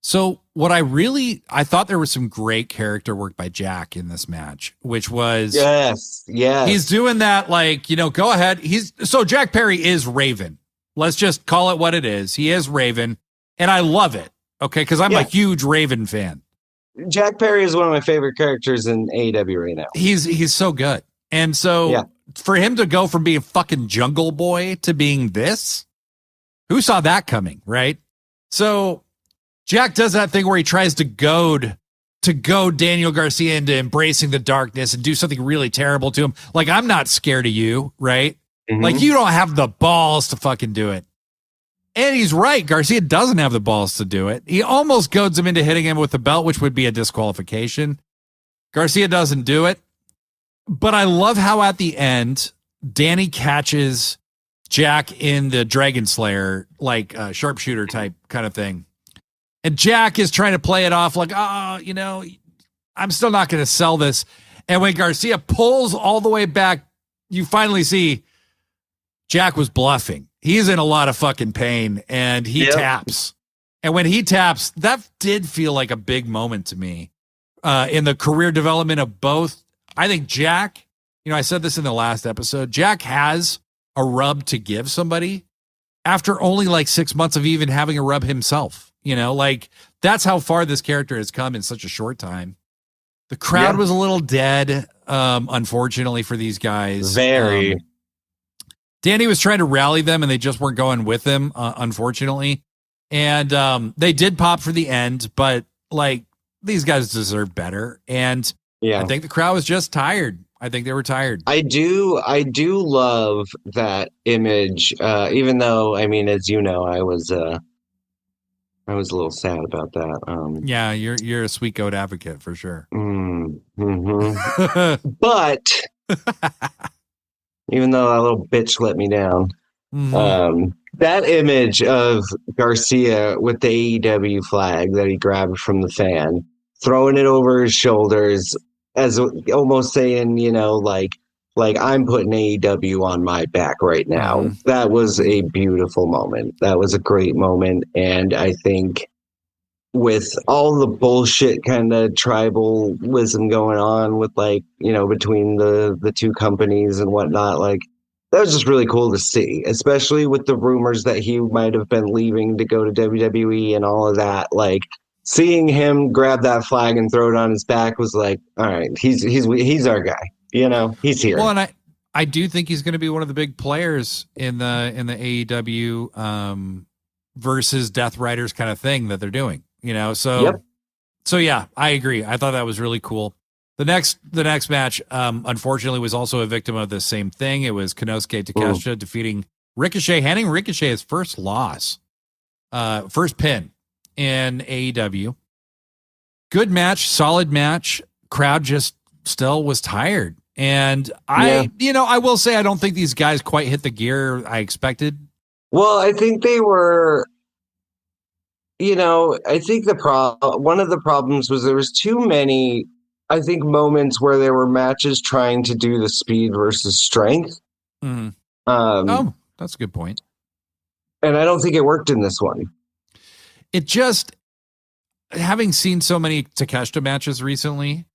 So what I thought there was some great character work by Jack in this match, which was yes. He's doing that like, go ahead. So Jack Perry is Raven. Let's just call it what it is. He is Raven, and I love it. Okay, because I'm a huge Raven fan. Jack Perry is one of my favorite characters in AEW right now. He's so good. And so for him to go from being fucking Jungle Boy to being this, who saw that coming, right? So Jack does that thing where he tries to goad Daniel Garcia into embracing the darkness and do something really terrible to him. Like, I'm not scared of you, right? Mm-hmm. Like, you don't have the balls to fucking do it. And he's right. Garcia doesn't have the balls to do it. He almost goads him into hitting him with the belt, which would be a disqualification. Garcia doesn't do it. But I love how at the end, Danny catches Jack in the Dragon Slayer, like sharpshooter type kind of thing. And Jack is trying to play it off like, I'm still not going to sell this. And when Garcia pulls all the way back, you finally see Jack was bluffing. He's in a lot of fucking pain, and he taps. And when he taps, that did feel like a big moment to me in the career development of both. I think Jack, I said this in the last episode, Jack has a rub to give somebody after only like 6 months of even having a rub himself. Like that's how far this character has come in such a short time. The crowd was a little dead, unfortunately, for these guys. Very. Danny was trying to rally them, and they just weren't going with him, unfortunately. And they did pop for the end, but like these guys deserve better. And I think the crowd was just tired. I think they were tired. I do love that image, even though, I mean, as you know, I was a little sad about that. Yeah, you're a sweet goat advocate for sure. Mm-hmm. But even though that little bitch let me down, that image of Garcia with the AEW flag that he grabbed from the fan, throwing it over his shoulders as almost saying, like I'm putting AEW on my back right now. That was a beautiful moment. That was a great moment. And I think with all the bullshit kind of tribalism going on with between the two companies and whatnot, that was just really cool to see, especially with the rumors that he might have been leaving to go to WWE and all of that. Seeing him grab that flag and throw it on his back was like, all right, he's our guy. He's here. Well, and I do think he's going to be one of the big players in the AEW versus Death Riders kind of thing that they're doing. So yeah, I agree. I thought that was really cool. The next match, unfortunately, was also a victim of the same thing. It was Konosuke Takeshita defeating Ricochet, handing Ricochet his first loss, first pin in AEW. Good match, solid match. Crowd just still was tired. And I will say I don't think these guys quite hit the gear I expected. Well, I think they were, I think one of the problems was there was too many, I think, moments where there were matches trying to do the speed versus strength. That's a good point. And I don't think it worked in this one. It just, having seen so many Takeshita matches recently,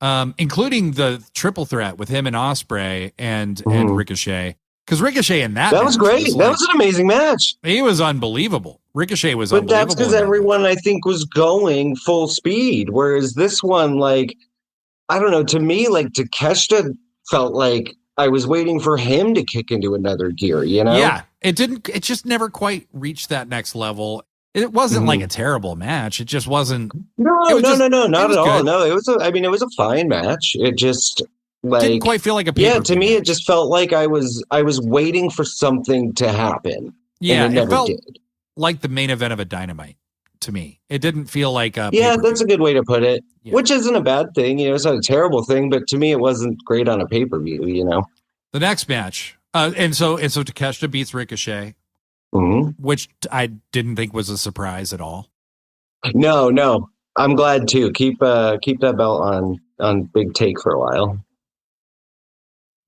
including the triple threat with him and Ospreay and Ricochet, because Ricochet in that was great. That was an amazing match. He was unbelievable. Ricochet was unbelievable. But that's because everyone, I think, was going full speed, whereas this one, I don't know, to me, Takeshita felt like I was waiting for him to kick into another gear, Yeah, it just never quite reached that next level. It wasn't like a terrible match. It just wasn't. No, not at all. Good. No, it was a fine match. It just didn't quite feel like a pay-per-view. Yeah, to me, it just felt like I was waiting for something to happen. Yeah, and it never felt did. Like the main event of a Dynamite to me. It didn't feel like a pay-per-view. That's a good way to put it. Yeah. Which isn't a bad thing. It's not a terrible thing, but to me, it wasn't great on a pay-per-view. The next match, and so Takeshita beats Ricochet. Which I didn't think was a surprise at all. No, I'm glad too. Keep that belt on Big Take for a while.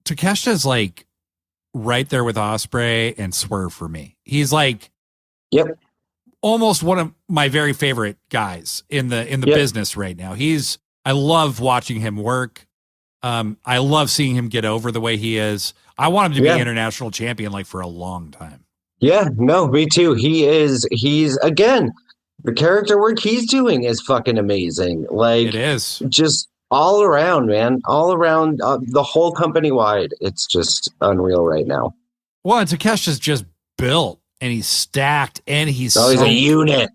Takeshita's right there with Ospreay and Swerve for me. He's almost one of my very favorite guys in the business right now. I love watching him work. I love seeing him get over the way he is. I want him to be international champion for a long time. Yeah, no, me too. He's again, the character work he's doing is fucking amazing. It is just all around, man, all around the whole company wide. It's just unreal right now. Well, and Takeshi's just built and he's stacked and he's a unit.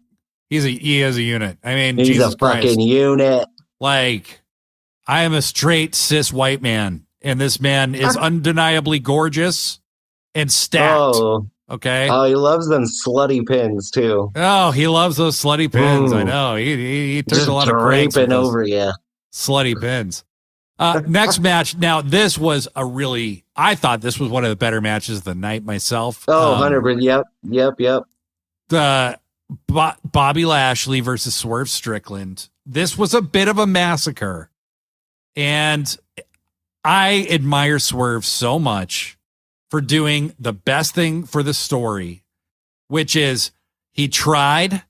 He is a unit. I mean, he's Jesus a fucking Christ. Unit. I am a straight cis white man, and this man is undeniably gorgeous and stacked. Okay. Oh, he loves them slutty pins too. Oh, he loves those slutty pins. I know. He turns a lot of cranks draping over you. Slutty pins. Next match. Now, this was I thought this was one of the better matches of the night myself. Oh, 100%. Yep. The Bobby Lashley versus Swerve Strickland. This was a bit of a massacre. And I admire Swerve so much for doing the best thing for the story, which is he tried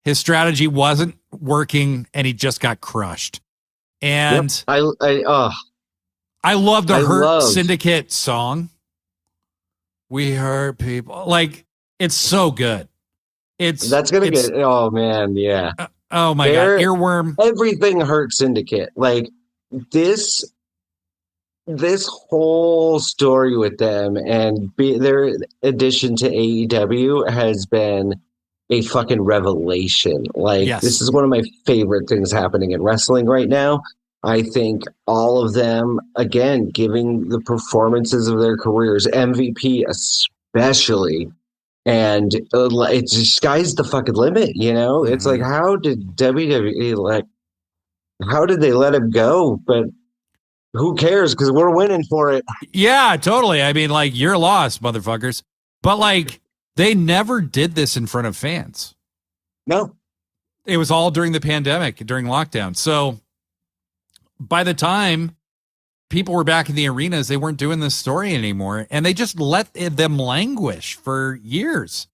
His strategy wasn't working, and he just got crushed. And yep. I love the Hurt Syndicate song. We hurt people. Like, it's so good. That's gonna get. Oh man, yeah. Oh my God, earworm. Everything Hurt Syndicate. Like this whole story with them and their addition to AEW has been a fucking revelation. Like, This is one of my favorite things happening in wrestling right now. I think all of them, again, giving the performances of their careers, MVP especially, and it's just sky's the fucking limit, you know? Mm-hmm. It's like, how did WWE, how did they let him go? But who cares? Because we're winning for it. Yeah, totally. I mean, like, you're lost, motherfuckers. But, like, they never did this in front of fans. No. It was all during the pandemic, during lockdown. So by the time people were back in the arenas, they weren't doing this story anymore. And they just let them languish for years.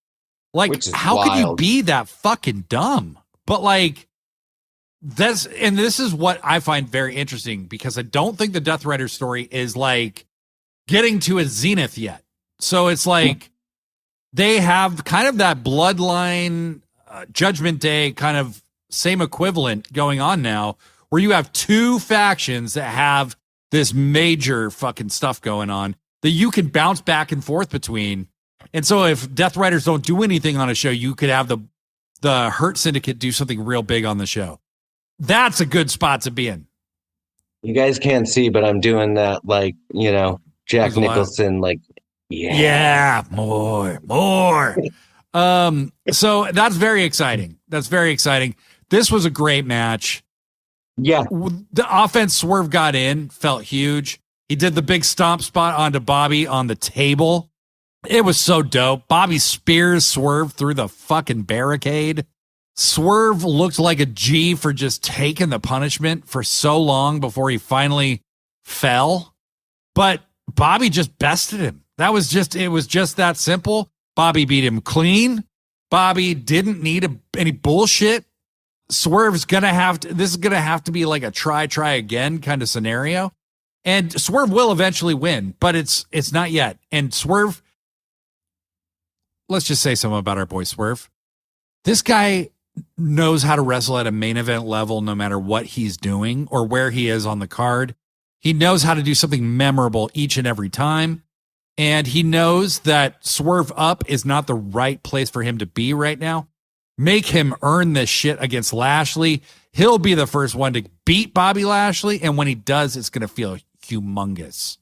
Like, how could you be that fucking dumb? But, like, this is what I find very interesting, because I don't think the Death Rider story is, like, getting to a zenith yet. So it's like they have kind of that bloodline Judgment Day kind of same equivalent going on now, where you have two factions that have this major fucking stuff going on that you can bounce back and forth between. And so if Death Riders don't do anything on a show, you could have the Hurt Syndicate do something real big on the show. That's a good spot to be in. You guys can't see, but I'm doing that, like, you know, Jack Nicholson, like, yeah, more. So that's very exciting. This was a great match. Yeah. The offense Swerve got in, felt huge. He did the big stomp spot onto Bobby on the table. It was so dope. Bobby spears Swerve through the fucking barricade. Swerve looked like a G for just taking the punishment for so long before he finally fell. But Bobby just bested him. It was just that simple. Bobby beat him clean. Bobby didn't need any bullshit. Swerve's this is gonna have to be like a try again kind of scenario. And Swerve will eventually win, but it's not yet. And Swerve, let's just say something about our boy Swerve. This guy knows how to wrestle at a main event level no matter what he's doing or where he is on the card. He knows how to do something memorable each and every time. And he knows that Swerve Up is not the right place for him to be right now. Make him earn this shit against Lashley. He'll be the first one to beat Bobby Lashley. And when he does, it's going to feel humongous.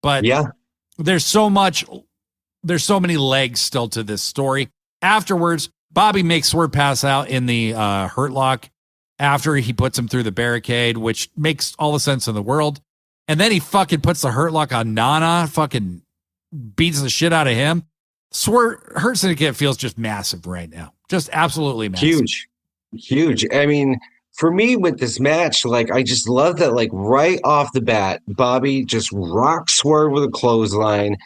But yeah, there's so many legs still to this story. Afterwards, Bobby makes Swerve pass out in the Hurt Lock after he puts him through the barricade, which makes all the sense in the world. And then he fucking puts the Hurt Lock on Nana, fucking beats the shit out of him. Hurt Syndicate feels just massive right now. Just absolutely massive. Huge. I mean, for me with this match, like, I just love that, like, right off the bat, Bobby just rocks Swerve with a clothesline,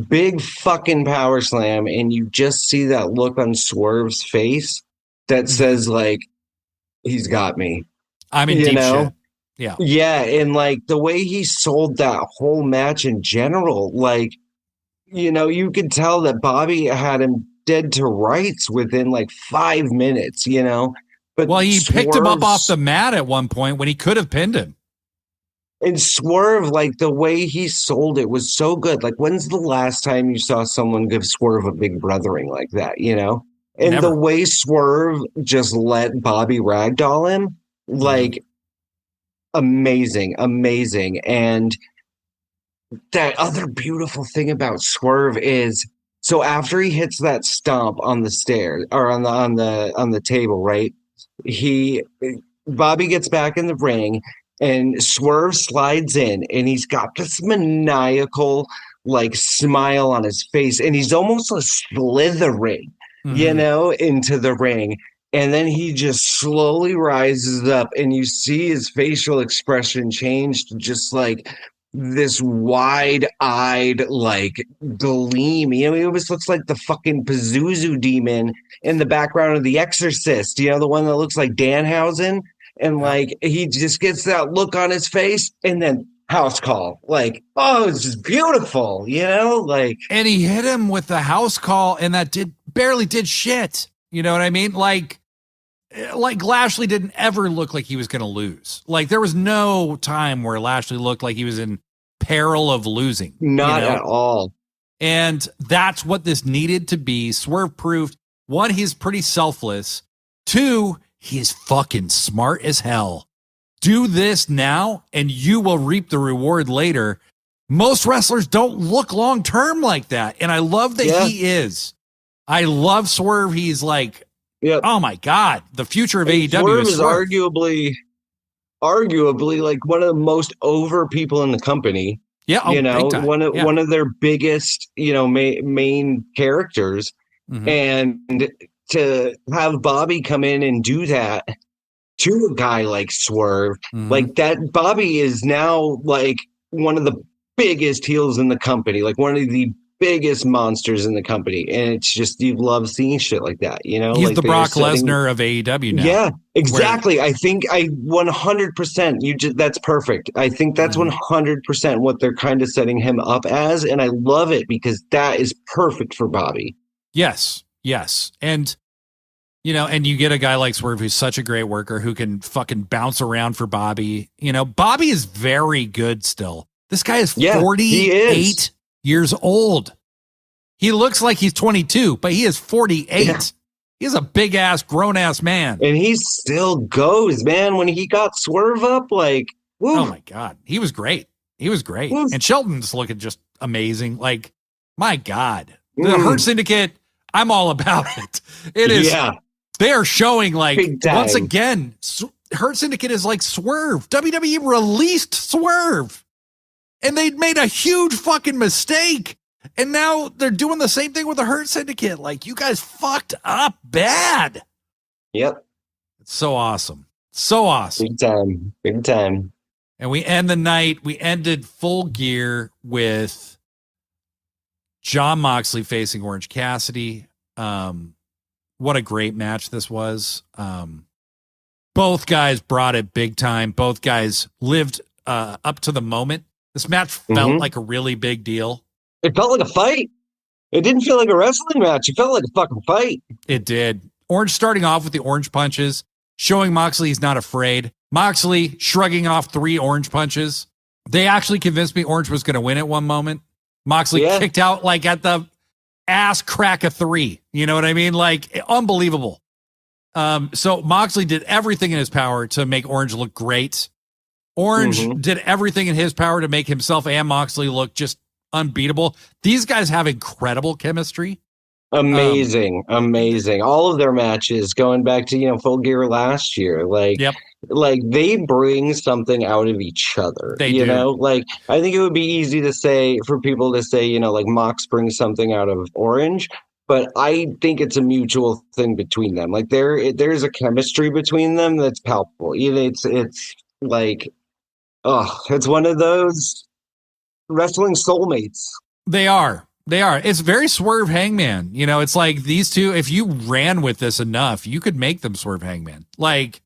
big fucking power slam, and you just see that look on Swerve's face that says, like, he's got me. I'm in deep shit. Yeah, and, like, the way he sold that whole match in general, like, you know, you could tell that Bobby had him dead to rights within, like, 5 minutes, you know? But he picked him up off the mat at one point when he could have pinned him. And Swerve, like, the way he sold it was so good. Like, when's the last time you saw someone give Swerve a big brothering like that, you know? And Never. The way Swerve just let Bobby ragdoll him, like, amazing. And that other beautiful thing about Swerve is, so after he hits that stomp on the stairs or on the table, right? Bobby gets back in the ring and Swerve slides in and he's got this maniacal, like, smile on his face and he's almost slithering, you know, into the ring. And then he just slowly rises up and you see his facial expression change to just, like, this wide-eyed, like, gleam. You know, he always looks like the fucking Pazuzu demon in the background of The Exorcist. You know, the one that looks like Danhausen? And, like, he just gets that look on his face, and then house call. Like, oh, it's just beautiful, you know? Like, and he hit him with the house call, and that barely did shit. You know what I mean? Like Lashley didn't ever look like he was going to lose. Like, there was no time where Lashley looked like he was in peril of losing. Not at all. And that's what this needed to be. Swerve proved, one, he's pretty selfless. Two, he's fucking smart as hell. Do this now, and you will reap the reward later. Most wrestlers don't look long-term like that. And I love that he is. I love Swerve. He's like, oh my God, the future of AEW Swerve is Swerve. arguably like one of the most over people in the company. Yeah, you know, one of their biggest, you know, main characters. Mm-hmm. And to have Bobby come in and do that to a guy like Swerve, like that, Bobby is now like one of the biggest heels in the company, like one of the biggest monsters in the company, and it's just, you love seeing shit like that, you know. He's like the Brock Lesnar of AEW now. Yeah, exactly. I think 100%. That's perfect. I think that's 100% what they're kind of setting him up as, and I love it because that is perfect for Bobby. Yes, and you know, and you get a guy like Swerve who's such a great worker who can fucking bounce around for Bobby. You know, Bobby is very good still. This guy is 48 years old. He looks like he's 22, but he is 48. Yeah. He's a big ass, grown ass man. And he still goes, man. When he got Swerve up, like, woo. Oh my God. He was great. Woo. And Shelton's looking just amazing. Like, my God. The Hurt Syndicate, I'm all about it. It is. Yeah. They are showing, like, once again, Hurt Syndicate is like Swerve. WWE released Swerve. And they made a huge fucking mistake. And now they're doing the same thing with the Hurt Syndicate. Like, you guys fucked up bad. Yep. It's so awesome. So awesome. Big time. And we end the night. We ended Full Gear with Jon Moxley facing Orange Cassidy. What a great match this was. Both guys brought it big time. Both guys lived up to the moment. This match felt like a really big deal. It felt like a fight. It didn't feel like a wrestling match. It felt like a fucking fight. It did. Orange starting off with the orange punches, showing Moxley he's not afraid. Moxley shrugging off 3 orange punches. They actually convinced me Orange was going to win at one moment. Moxley kicked out like at the ass crack of 3. You know what I mean? Like, unbelievable. So Moxley did everything in his power to make Orange look great. Orange did everything in his power to make himself and Moxley look just unbeatable. These guys have incredible chemistry. Amazing. All of their matches, going back to, you know, Full Gear last year, like, like they bring something out of each other. They do. Know, like, I think it would be easy to say, for people to say, you know, like Mox brings something out of Orange, but I think it's a mutual thing between them. Like, there's a chemistry between them that's palpable. It's like, it's one of those wrestling soulmates. They are. It's very Swerve Hangman. You know, it's like these two, if you ran with this enough, you could make them Swerve Hangman. Like,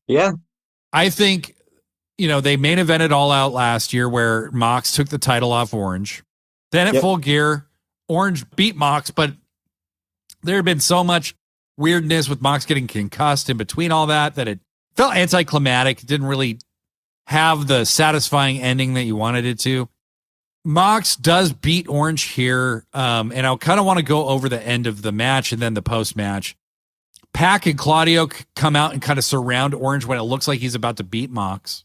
I think, you know, they main evented All Out last year where Mox took the title off Orange. Then at Full Gear, Orange beat Mox, but there had been so much weirdness with Mox getting concussed in between all that it felt anticlimactic. It didn't really have the satisfying ending that you wanted it to. Mox does beat Orange here, and I kind of want to go over the end of the match and then the post-match. Pac and Claudio come out and kind of surround Orange when it looks like he's about to beat Mox.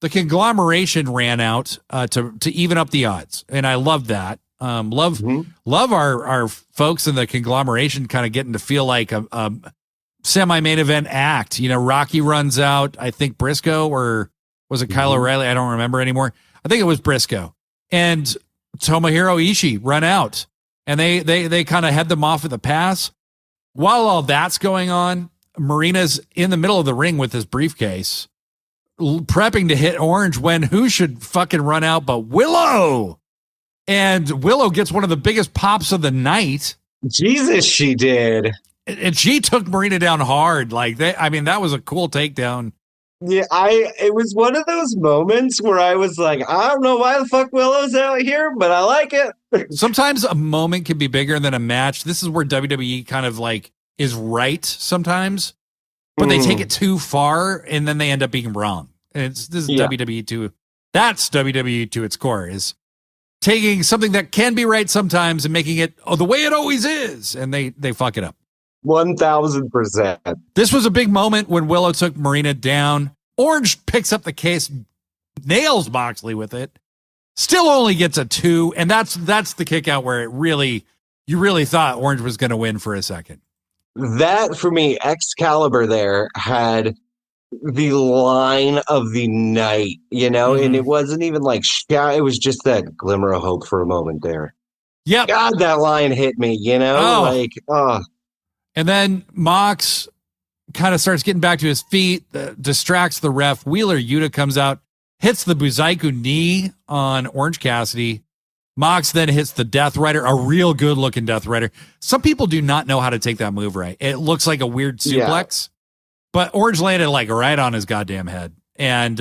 The conglomeration ran out to even up the odds, and I love that. Love our folks in the conglomeration kind of getting to feel like a semi-main event act. You know, Rocky runs out. I think Briscoe, or was it Kyle O'Reilly? I don't remember anymore. I think it was Briscoe. And Tomohiro Ishii run out. And they kind of head them off at the pass. While all that's going on, Marina's in the middle of the ring with his briefcase. prepping to hit Orange when who should fucking run out but Willow? And Willow gets one of the biggest pops of the night. Jesus, she did. And she took Marina down hard. That was a cool takedown. Yeah, it was one of those moments where I was like, I don't know why the fuck Willow's out here, but I like it. Sometimes a moment can be bigger than a match. This is where WWE kind of is right sometimes, but they take it too far and then they end up being wrong. And this is WWE to that's WWE to its core, is taking something that can be right sometimes and making it the way it always is, and they fuck it up. 1000%. This was a big moment when Willow took Marina down. Orange picks up the case, nails Moxley with it, still only gets a 2, and that's the kick out where you really thought Orange was going to win for a second. That, for me, Excalibur there had the line of the night, and it wasn't even it was just that glimmer of hope for a moment there. Yeah, God, that line hit me, And then Mox kind of starts getting back to his feet, distracts the ref. Wheeler Yuta comes out, hits the Buzaiku knee on Orange Cassidy. Mox then hits the Death Rider, a real good-looking Death Rider. Some people do not know how to take that move right. It looks like a weird suplex, but Orange landed right on his goddamn head and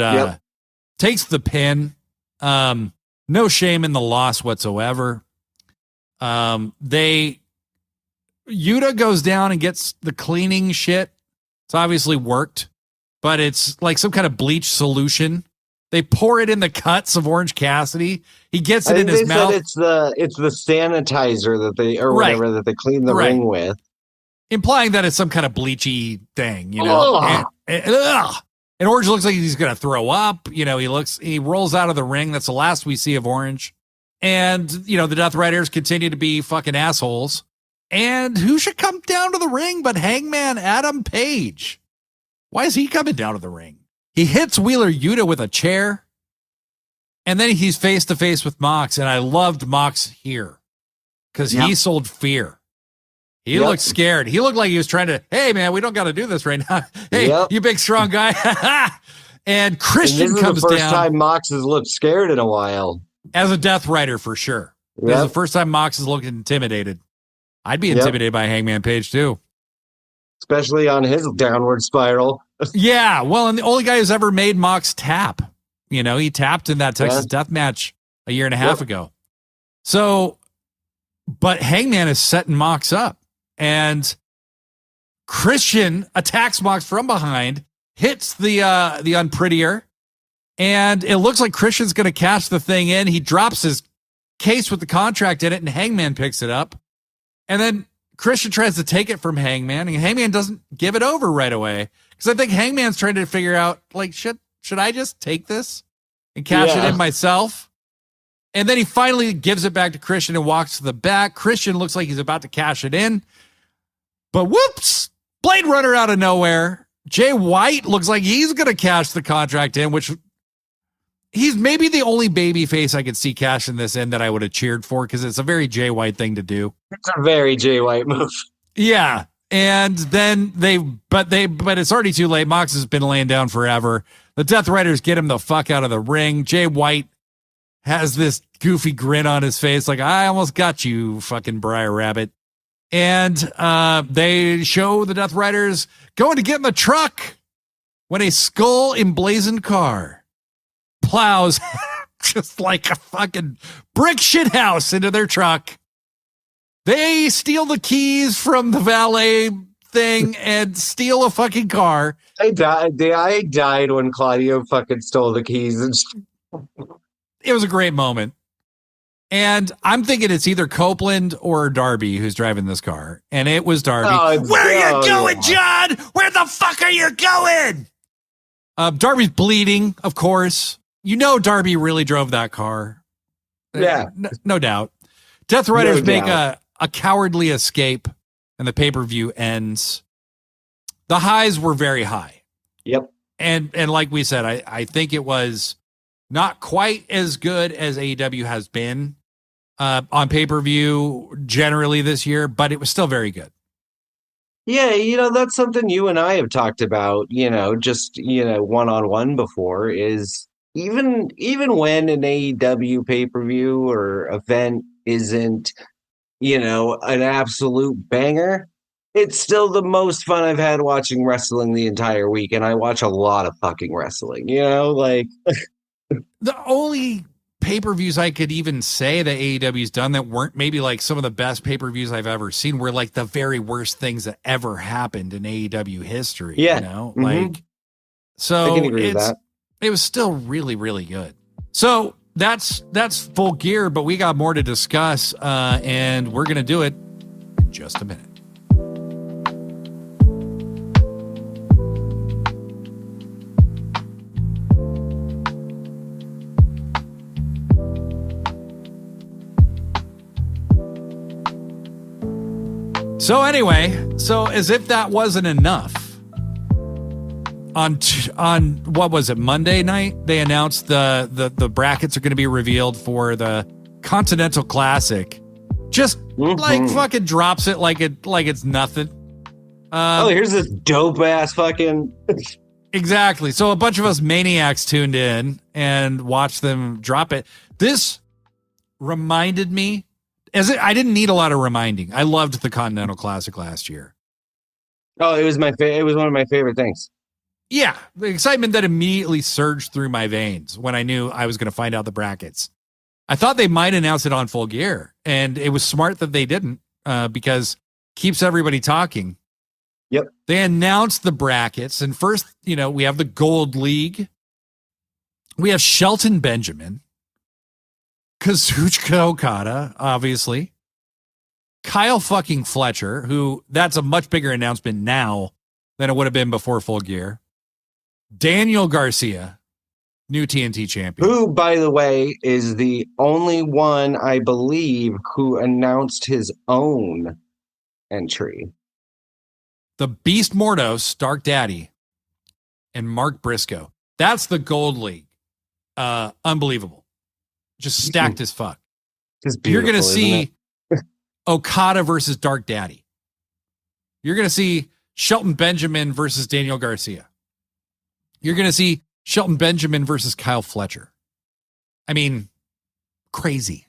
takes the pin. No shame in the loss whatsoever. Yuta goes down and gets the cleaning shit. It's obviously worked, but it's like some kind of bleach solution. They pour it in the cuts of Orange Cassidy. He gets it in his mouth. It's the sanitizer whatever that they clean the ring with, implying that it's some kind of bleachy thing, And Orange looks like he's gonna throw up. He rolls out of the ring. That's the last we see of Orange. And the Death Riders continue to be fucking assholes. And who should come down to the ring but Hangman Adam Page? Why is he coming down to the ring? He hits Wheeler Yuta with a chair, and then he's face to face with Mox. And I loved Mox here because he sold fear. He looked scared. He looked like he was trying to, hey man, we don't got to do this right now. Hey, you big strong guy. And Christian comes down. This is the first time Mox has looked scared in a while. As a Death Rider, for sure. Yep. This is the first time Mox is looking intimidated. I'd be intimidated by Hangman Page too. Especially on his downward spiral. Yeah, well, and the only guy who's ever made Mox tap. He tapped in that Texas Death Match a year and a half ago. So, but Hangman is setting Mox up. And Christian attacks Mox from behind, hits the unprettier, and it looks like Christian's going to cash the thing in. He drops his case with the contract in it, and Hangman picks it up. And then Christian tries to take it from Hangman, and Hangman doesn't give it over right away. Because I think Hangman's trying to figure out, should I just take this and cash it in myself? And then he finally gives it back to Christian and walks to the back. Christian looks like he's about to cash it in. But whoops! Blade Runner out of nowhere. Jay White looks like he's going to cash the contract in, which he's maybe the only baby face I could see cashing this in that I would have cheered for, because it's a very Jay White thing to do. It's a very Jay White move. Yeah. And then but it's already too late. Mox has been laying down forever. The Death Riders get him the fuck out of the ring. Jay White has this goofy grin on his face, like, I almost got you, fucking Briar Rabbit. And they show the Death Riders going to get in the truck when a skull emblazoned car plows just like a fucking brick shit house into their truck. They steal the keys from the valet thing and steal a fucking car. I died when Claudio fucking stole the keys. It was a great moment. And I'm thinking it's either Copeland or Darby who's driving this car. And it was Darby. Where are you going, John? Where the fuck are you going? Darby's bleeding, of course. Darby really drove that car. Yeah. No doubt. Death Riders make a cowardly escape, and the pay-per-view ends. The highs were very high. Yep. And like we said, I think it was not quite as good as AEW has been on pay-per-view generally this year, but it was still very good. Yeah, that's something you and I have talked about, just, one-on-one before is even when an AEW pay-per-view or event isn't, an absolute banger, it's still the most fun I've had watching wrestling the entire week, and I watch a lot of fucking wrestling, like The only pay-per-views I could even say that AEW's done that weren't maybe like some of the best pay-per-views I've ever seen were like the very worst things that ever happened in AEW history. Yeah. Mm-hmm. I So can agree with that. It was still really, really good. So that's Full Gear, but we got more to discuss, and we're gonna do it in just a minute. So anyway, as if that wasn't enough, on what was it, Monday night, they announced the brackets are going to be revealed for the Continental Classic. Just like fucking drops it like it's nothing. Here's this dope ass fucking. Exactly. So a bunch of us maniacs tuned in and watched them drop it. This reminded me. I didn't need a lot of reminding. I loved the Continental Classic last year. Oh, it was it was one of my favorite things. Yeah, the excitement that immediately surged through my veins when I knew I was going to find out the brackets. I thought they might announce it on Full Gear, and it was smart that they didn't, because keeps everybody talking. Yep. They announced the brackets, and first, we have the Gold League. We have Shelton Benjamin. Kazuchika Okada, obviously. Kyle fucking Fletcher, who that's a much bigger announcement now than it would have been before Full Gear. Daniel Garcia, new TNT champion. Who, by the way, is the only one, I believe, who announced his own entry. The Beast Mordos, Dark Daddy, and Mark Briscoe. That's the Gold League. Unbelievable. Just stacked as fuck. You're going to see Okada versus Dark Daddy. You're going to see Shelton Benjamin versus Daniel Garcia. You're going to see Shelton Benjamin versus Kyle Fletcher. I mean, crazy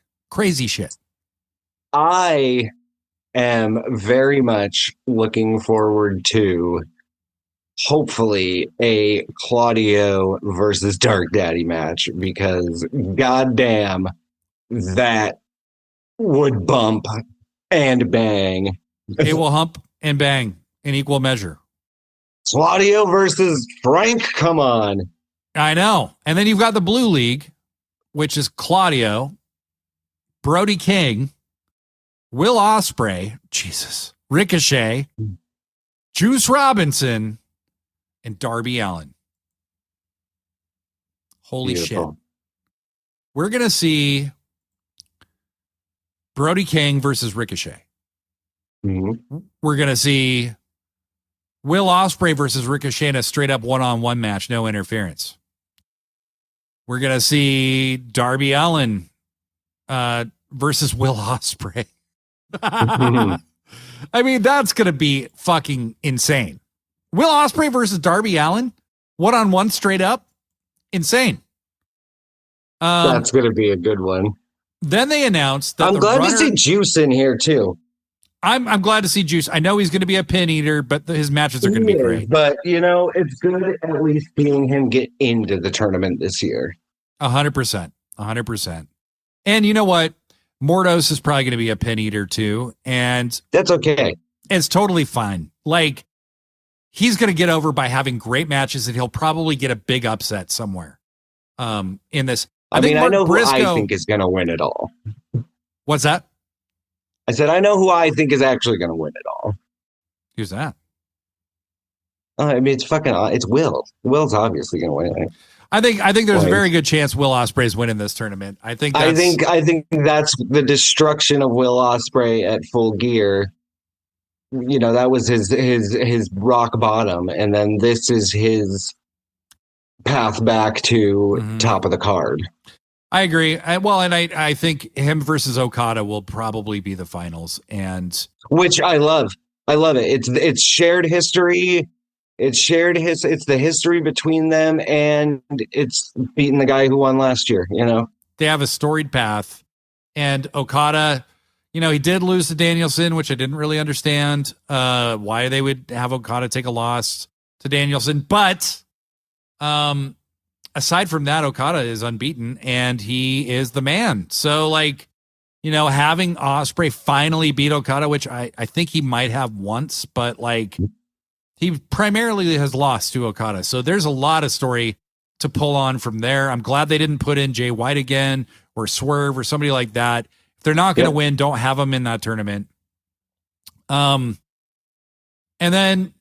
shit. I am very much looking forward to hopefully a Claudio versus Dark Daddy match, because goddamn, that would bump and bang. It will hump and bang in equal measure. Claudio versus Frank, come on. I know. And then you've got the Blue League, which is Claudio, Brody King, Will Ospreay, Jesus, Ricochet, Juice Robinson, and Darby Allin. Holy Beautiful. shit. We're going to see Brody King versus Ricochet. Mm-hmm. We're going to see Will Ospreay versus Ricochet in a straight up one-on-one match, no interference. We're going to see Darby Allin versus Will Ospreay. I mean, that's going to be fucking insane. Will Ospreay versus Darby Allin, one-on-one straight up, insane. That's going to be a good one. Then they announced that I'm glad to see Juice in here too. I'm glad to see Juice. I know he's going to be a pin eater, but his matches are going to be great. But it's good at least seeing him get into the tournament this year. 100%, 100%. And you know what? Mordos is probably going to be a pin eater too, and that's okay. It's totally fine. Like, he's going to get over by having great matches, and he'll probably get a big upset somewhere. In this, I know who I think is going to win it all. What's that? I said I know who I think is actually going to win it all. Who's that? It's Will. Will's obviously going to win it. I think there's a very good chance Will Ospreay's winning this tournament. I think that's the destruction of Will Ospreay at Full Gear. That was his rock bottom, and then this is his path back to top of the card. I agree. I think him versus Okada will probably be the finals, and which I love. I love it. It's shared history. It's the history between them, and it's beating the guy who won last year, you know? They have a storied path. And Okada, you know, he did lose to Danielson, which I didn't really understand why they would have Okada take a loss to Danielson. But aside from that, Okada is unbeaten, and he is the man. So, like, you know, having Ospreay finally beat Okada, which I think he might have once, but, like, he primarily has lost to Okada. So there's a lot of story to pull on from there. I'm glad they didn't put in Jay White again or Swerve or somebody like that. If they're not going to win, don't have them in that tournament. And then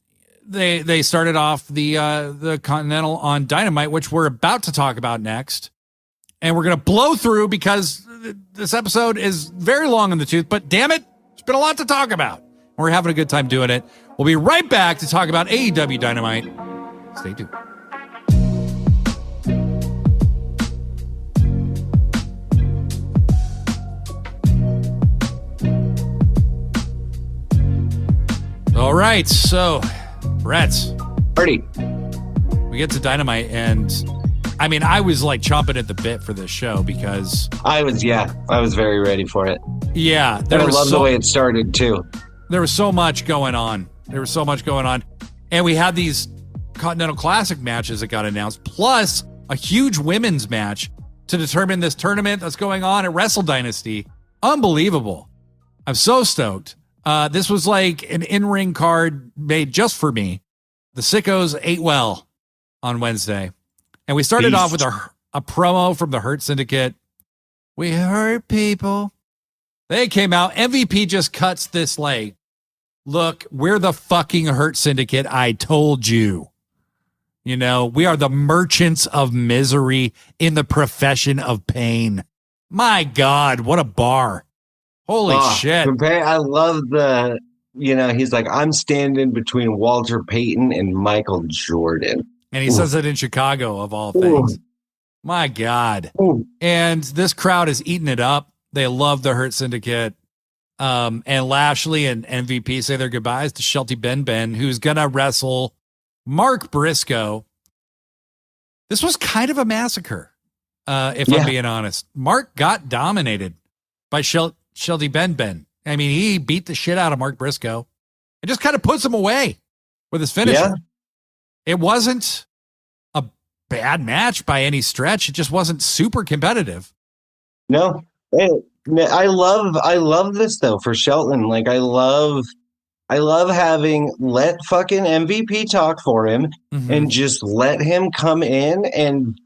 they started off the Continental on Dynamite, which we're about to talk about next. And we're going to blow through because this episode is very long in the tooth, but damn it, there's been a lot to talk about. We're having a good time doing it. We'll be right back to talk about AEW Dynamite. Stay tuned. All right, so Brett, Party. we get to Dynamite, and I mean, I was like chomping at the bit for this show because I was very ready for it. Yeah, I love the way it started too. There was so much going on. And we had these Continental Classic matches that got announced, plus a huge women's match to determine this tournament that's going on at Wrestle Dynasty. Unbelievable. I'm so stoked. This was like an in-ring card made just for me. The Sickos ate well on Wednesday. And we started off with a promo from the Hurt Syndicate. We hurt people. They came out. MVP just cuts this like, look, we're the fucking Hurt Syndicate. I told you. You know, we are the merchants of misery in the profession of pain. My God, what a bar. Holy shit. I love he's like, I'm standing between Walter Payton and Michael Jordan. And he says it in Chicago, of all things. Ooh. My God. Ooh. And this crowd is eating it up. They love the Hurt Syndicate. And Lashley and MVP say their goodbyes to Shelty Ben, who's going to wrestle Mark Briscoe. This was kind of a massacre, if I'm being honest. Mark got dominated by Shelty Ben. I mean, he beat the shit out of Mark Briscoe and just kind of puts him away with his finisher. Yeah. It wasn't a bad match by any stretch. It just wasn't super competitive. No. I love this though for Shelton. Like I love having let fucking MVP talk for him and just let him come in and,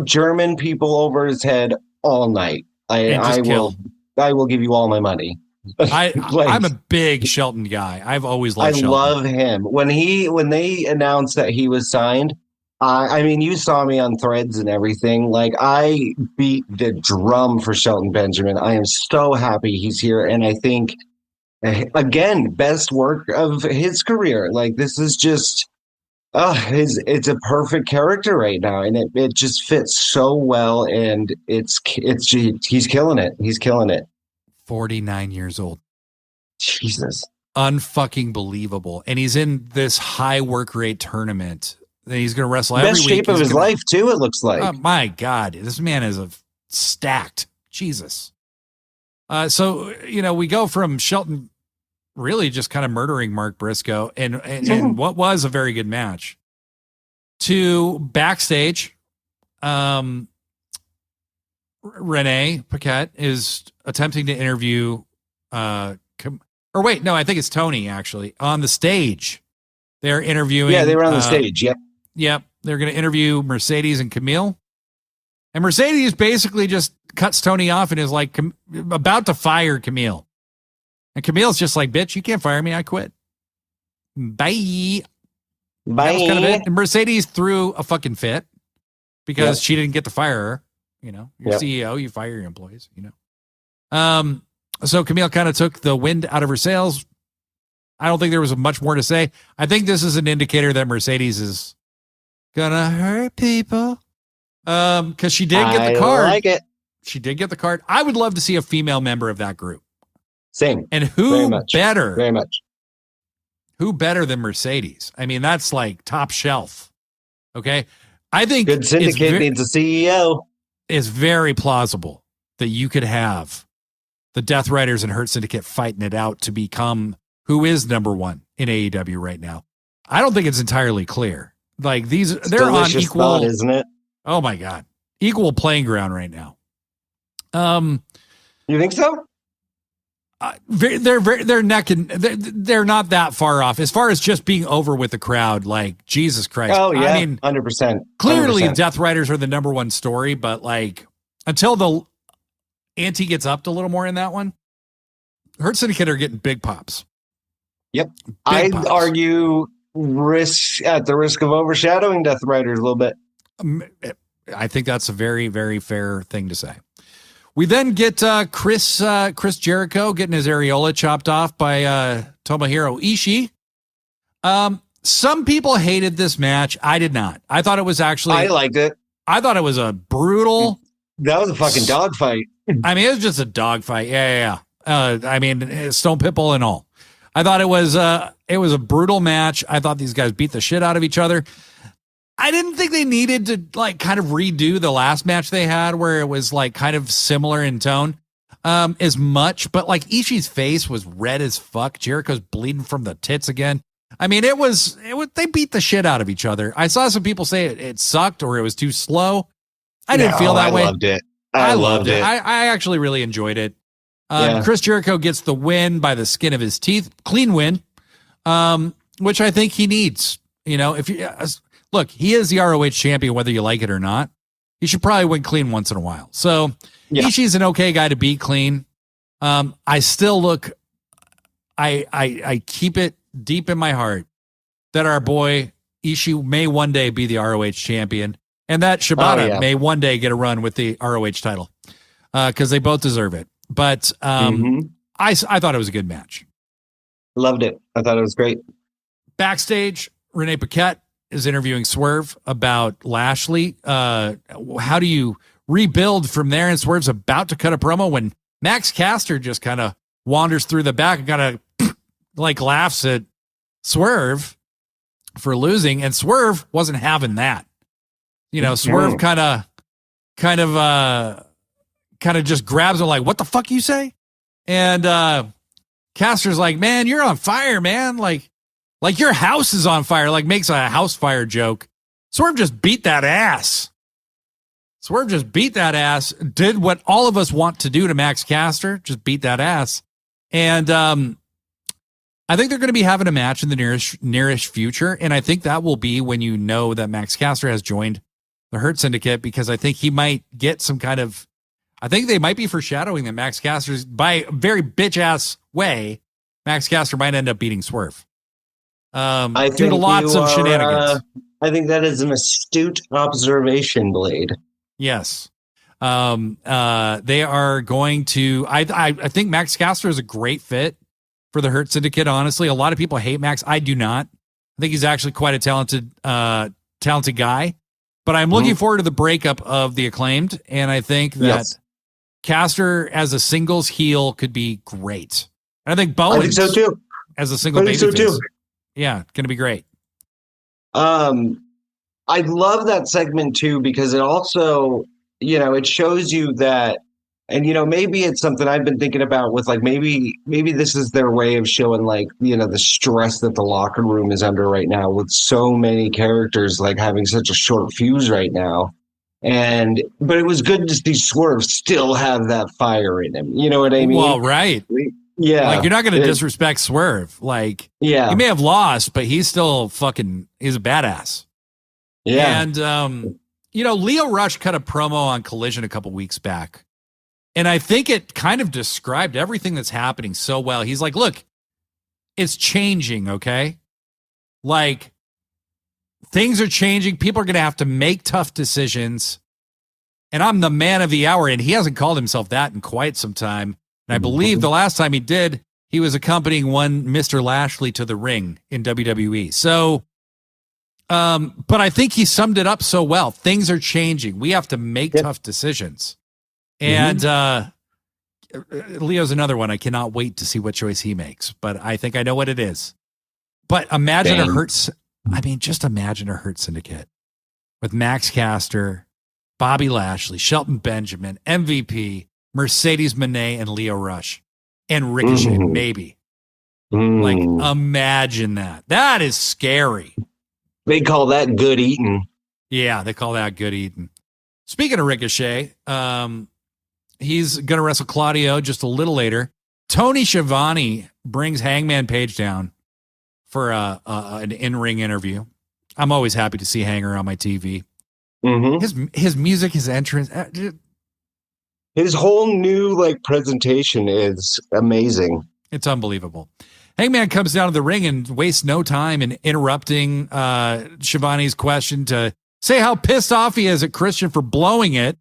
German people over his head all night. I will give you all my money. I'm a big Shelton guy. I've always loved Shelton. I love him. When they announced that he was signed, I mean, you saw me on Threads and everything. Like, I beat the drum for Shelton Benjamin. I am so happy he's here. And I think, again, best work of his career. Like, this is just, it's a perfect character right now. And it just fits so well. And he's killing it. He's killing it. 49 years old. Jesus. Unfucking believable. And he's in this high work rate tournament. He's going to wrestle every week. Best shape of his life, too, it looks like. Oh, my God. This man is stacked. Jesus. So, we go from Shelton really just kind of murdering Mark Briscoe and what was a very good match to backstage. Renee Paquette is attempting to interview, I think it's Tony, actually, on the stage. They're interviewing. Yeah, they were on the stage. Yep. Yep. They're going to interview Mercedes and Camille. And Mercedes basically just cuts Tony off and is like about to fire Camille. And Camille's just like, bitch, you can't fire me. I quit. Bye. That was kind of it. And Mercedes threw a fucking fit because she didn't get to fire her. You're CEO, you fire your employees, So Camille kind of took the wind out of her sails. I don't think there was much more to say. I think this is an indicator that Mercedes is gonna hurt people. Because she did get the card. I like it. She did get the card. I would love to see a female member of that group. Same. And who better very much Who better than Mercedes? I mean, that's like top shelf. Okay. I think good syndicate needs a CEO. It's very plausible that you could have the Death Riders and Hurt Syndicate fighting it out to become who is number one in AEW right now. I don't think it's entirely clear. Like they're on equal, thought, isn't it? Oh my God, equal playing ground right now. You think so? They're neck and they're not that far off as far as just being over with the crowd. Like Jesus Christ. Oh yeah, I mean, 100%. Clearly, Death Riders are the number one story, but like until the ante gets upped a little more in that one, Hurt Syndicate are getting big pops. Yep, I'd argue at the risk of overshadowing Death Riders a little bit. I think that's a very, very fair thing to say. We then get Chris Jericho getting his areola chopped off by Tomohiro Ishii. Some people hated this match. I did not. I thought it was actually... I liked it. I thought it was a brutal... That was a fucking dogfight. I mean, it was just a dogfight. Yeah. I mean, Stone Pitbull and all. I thought it was a brutal match. I thought these guys beat the shit out of each other. I didn't think they needed to like kind of redo the last match they had where it was like kind of similar in tone as much, but like Ishii's face was red as fuck. Jericho's bleeding from the tits again. I mean, it was they beat the shit out of each other. I saw some people say it sucked or it was too slow. I didn't feel that way. I loved it. I loved it. I actually really enjoyed it. Chris Jericho gets the win by the skin of his teeth. Clean win, which I think he needs. You know, if you look, he is the ROH champion, whether you like it or not. He should probably win clean once in a while. So Ishii's an okay guy to beat clean. I still look, I keep it deep in my heart that our boy Ishii may one day be the ROH champion, and that Shibata may one day get a run with the ROH title because they both deserve it. But I thought it was a good match. Loved it. I thought it was great. Backstage, Renee Paquette is interviewing Swerve about Lashley. How do you rebuild from there? And Swerve's about to cut a promo when Max Caster just kind of wanders through the back and kind of like laughs at Swerve for losing. And Swerve wasn't having that. You know, Swerve kind of just grabs him like, what the fuck you say? And Caster's like, man, you're on fire, man. Like your house is on fire, like makes a house fire joke. Swerve just beat that ass. Did what all of us want to do to Max Caster, just beat that ass. And I think they're going to be having a match in the nearest future. And I think that will be when you know that Max Caster has joined the Hurt Syndicate, because I think he might get some kind of, I think they might be foreshadowing that Max Caster's, by a very bitch ass way, Max Caster might end up beating Swerve. Due to lots of shenanigans. I think that is an astute observation, Blade. Yes. They are going to, I think Max Caster is a great fit for the Hurt Syndicate. Honestly, a lot of people hate Max. I do not. I think he's actually quite a talented guy, but I'm looking forward to the breakup of the Acclaimed. And I think that Caster as a singles heel could be great. And I think Bowens, I think so too. As a single babyface. Yeah, going to be great. I love that segment too, because it also, you know, it shows you that, and, you know, maybe it's something I've been thinking about with like, maybe this is their way of showing like, you know, the stress that the locker room is under right now with so many characters, like having such a short fuse right now. But it was good to see Swerve still have that fire in him. You know what I mean? Well, right. Yeah. Like, you're not going to disrespect Swerve. Like, he may have lost, but he's still he's a badass. Yeah. And, you know, Leo Rush cut a promo on Collision a couple weeks back. And I think it kind of described everything that's happening so well. He's like, look, it's changing, okay? Like, things are changing. People are going to have to make tough decisions. And I'm the man of the hour. And he hasn't called himself that in quite some time. And I believe the last time he did, he was accompanying one Mr. Lashley to the ring in WWE. So, but I think he summed it up so well. Things are changing. We have to make tough decisions. And Leo's another one. I cannot wait to see what choice he makes, but I think I know what it is. But imagine Bang. a Hurt. I mean, just imagine a Hurt Syndicate with Max Caster, Bobby Lashley, Shelton Benjamin, MVP, Mercedes Moné, and Leo Rush, and Ricochet, maybe. Like, imagine that. That is scary. They call that good eating. Yeah, they call that good eating. Speaking of Ricochet, he's going to wrestle Claudio just a little later. Tony Schiavone brings Hangman Page down for an in-ring interview. I'm always happy to see Hanger on my TV. His music, his entrance, his whole new presentation is amazing. It's unbelievable. Hangman comes down to the ring and wastes no time in interrupting Schiavone's question to say how pissed off he is at Christian for blowing it,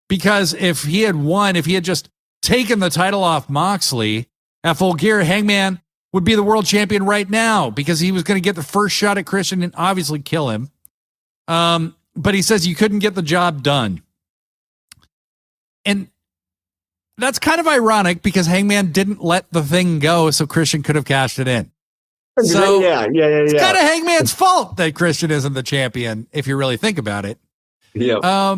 because if he had won, if he had just taken the title off Moxley at Full Gear, Hangman would be the world champion right now, because he was going to get the first shot at Christian and obviously kill him. But he says you couldn't get the job done. And that's kind of ironic, because Hangman didn't let the thing go so Christian could have cashed it in. So yeah. It's kind of Hangman's fault that Christian isn't the champion, if you really think about it. Yeah.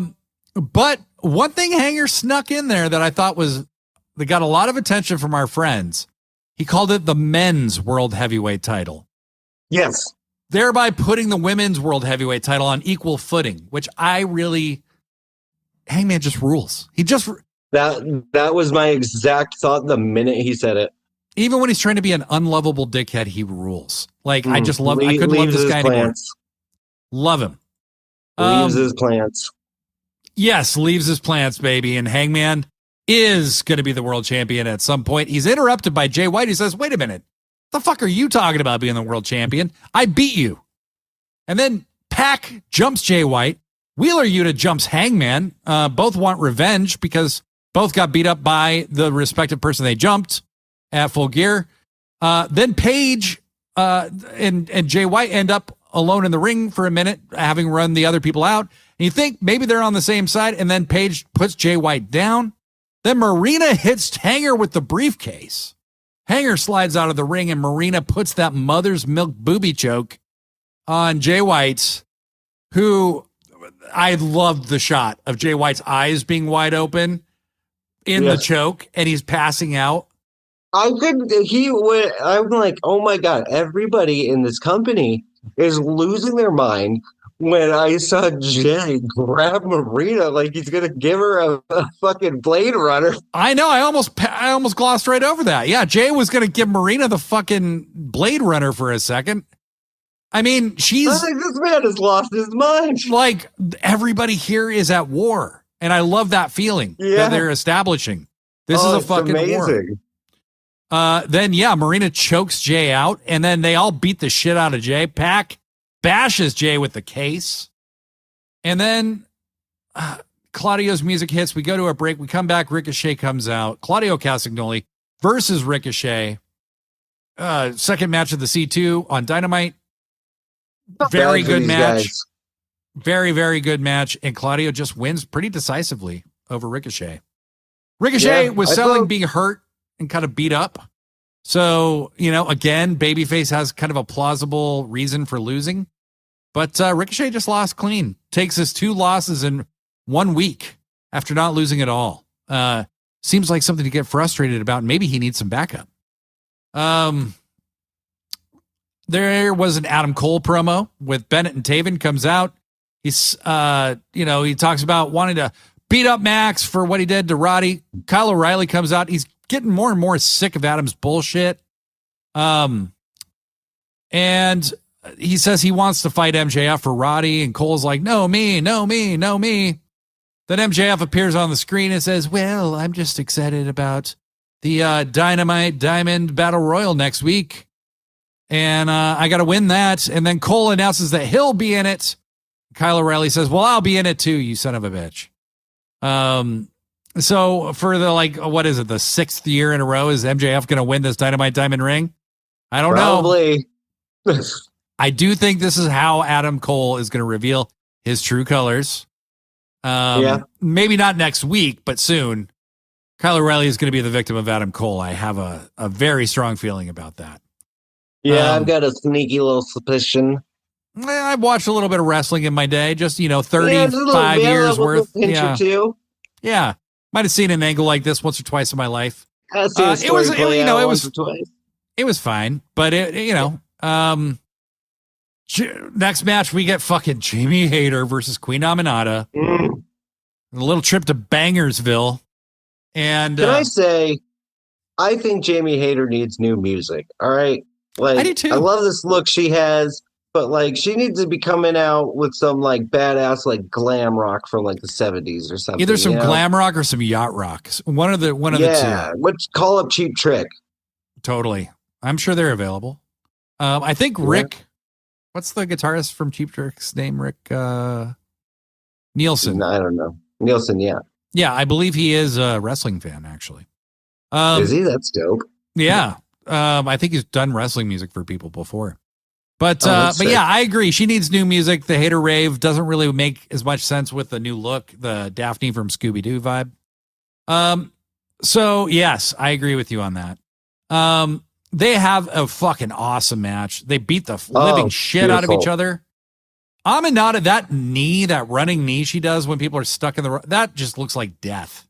But one thing Hanger snuck in there that I thought that got a lot of attention from our friends. He called it the men's world heavyweight title. Yes. Thereby putting the women's world heavyweight title on equal footing, which Hangman just rules. He just... That was my exact thought the minute he said it. Even when he's trying to be an unlovable dickhead, he rules. Like, I just love... I couldn't love this guy anymore. Love him. Leaves his plants. Yes, leaves his plants, baby. And Hangman is going to be the world champion at some point. He's interrupted by Jay White, who says, wait a minute. What the fuck are you talking about being the world champion? I beat you. And then Pac jumps Jay White. Wheeler Yuta jumps Hangman. Both want revenge because both got beat up by the respective person they jumped at Full Gear. Then Page and Jay White end up alone in the ring for a minute, having run the other people out. And you think maybe they're on the same side, and then Page puts Jay White down. Then Marina hits Hanger with the briefcase. Hanger slides out of the ring, and Marina puts that mother's milk booby choke on Jay White, who I loved the shot of Jay White's eyes being wide open in the choke, and he's passing out. I'm like, oh my God, everybody in this company is losing their mind when I saw Jay grab Marina like he's going to give her a fucking Blade Runner. I know. I almost glossed right over that. Yeah, Jay was going to give Marina the fucking Blade Runner for a second. I mean, this man has lost his mind. Like, everybody here is at war. And I love that feeling that they're establishing. This is a fucking amazing war. Then, Marina chokes Jay out, and then they all beat the shit out of Jay. Pac bashes Jay with the case. And then Claudio's music hits. We go to a break. We come back. Ricochet comes out. Claudio Castagnoli versus Ricochet. Second match of the C2 on Dynamite. Very good match. Guys. Very, very good match. And Claudio just wins pretty decisively over Ricochet. Ricochet was selling being hurt and kind of beat up. So, again, babyface has kind of a plausible reason for losing. But Ricochet just lost clean. Takes his 2 losses in 1 week after not losing at all. Seems like something to get frustrated about. Maybe he needs some backup. There was an Adam Cole promo with Bennett and Taven comes out. He's, he talks about wanting to beat up Max for what he did to Roddy. Kyle O'Reilly comes out. He's getting more and more sick of Adam's bullshit. And he says he wants to fight MJF for Roddy, and Cole's like, no, me. Then MJF appears on the screen and says, well, I'm just excited about the Dynamite Diamond Battle Royal next week. And I got to win that. And then Cole announces that he'll be in it. Kyle O'Reilly says, well, I'll be in it too, you son of a bitch. So for the, what is it, the 6th year in a row, is MJF going to win this Dynamite Diamond ring? I don't know. Probably. I do think this is how Adam Cole is going to reveal his true colors. Maybe not next week, but soon. Kyle O'Reilly is going to be the victim of Adam Cole. I have a very strong feeling about that. Yeah, I've got a sneaky little suspicion. I've watched a little bit of wrestling in my day, just, 35 yeah, years a worth. pinch or two. Yeah. Might have seen an angle like this once or twice in my life. I've seen a story play out once or twice. It was fine, but next match we get fucking Jamie Hayter versus Queen Aminata. A little trip to Bangersville. And can I say, I think Jamie Hayter needs new music. All right. Like, I do too. I love this look she has, but like she needs to be coming out with some like badass like glam rock from like the 70s or something. Either some glam rock or some yacht rock. One of the two. Yeah. Let's call up Cheap Trick. Totally. I'm sure they're available. I think Rick, what's the guitarist from Cheap Trick's name? Rick Nielsen. I don't know. Nielsen, yeah. Yeah, I believe he is a wrestling fan, actually. Is he? That's dope. Yeah. I think he's done wrestling music for people before. But yeah, I agree. She needs new music. The Hater Rave doesn't really make as much sense with the new look, the Daphne from Scooby-Doo vibe. So yes, I agree with you on that. They have a fucking awesome match. They beat the living shit out of each other. Aminata, that running knee she does when people are stuck in that just looks like death.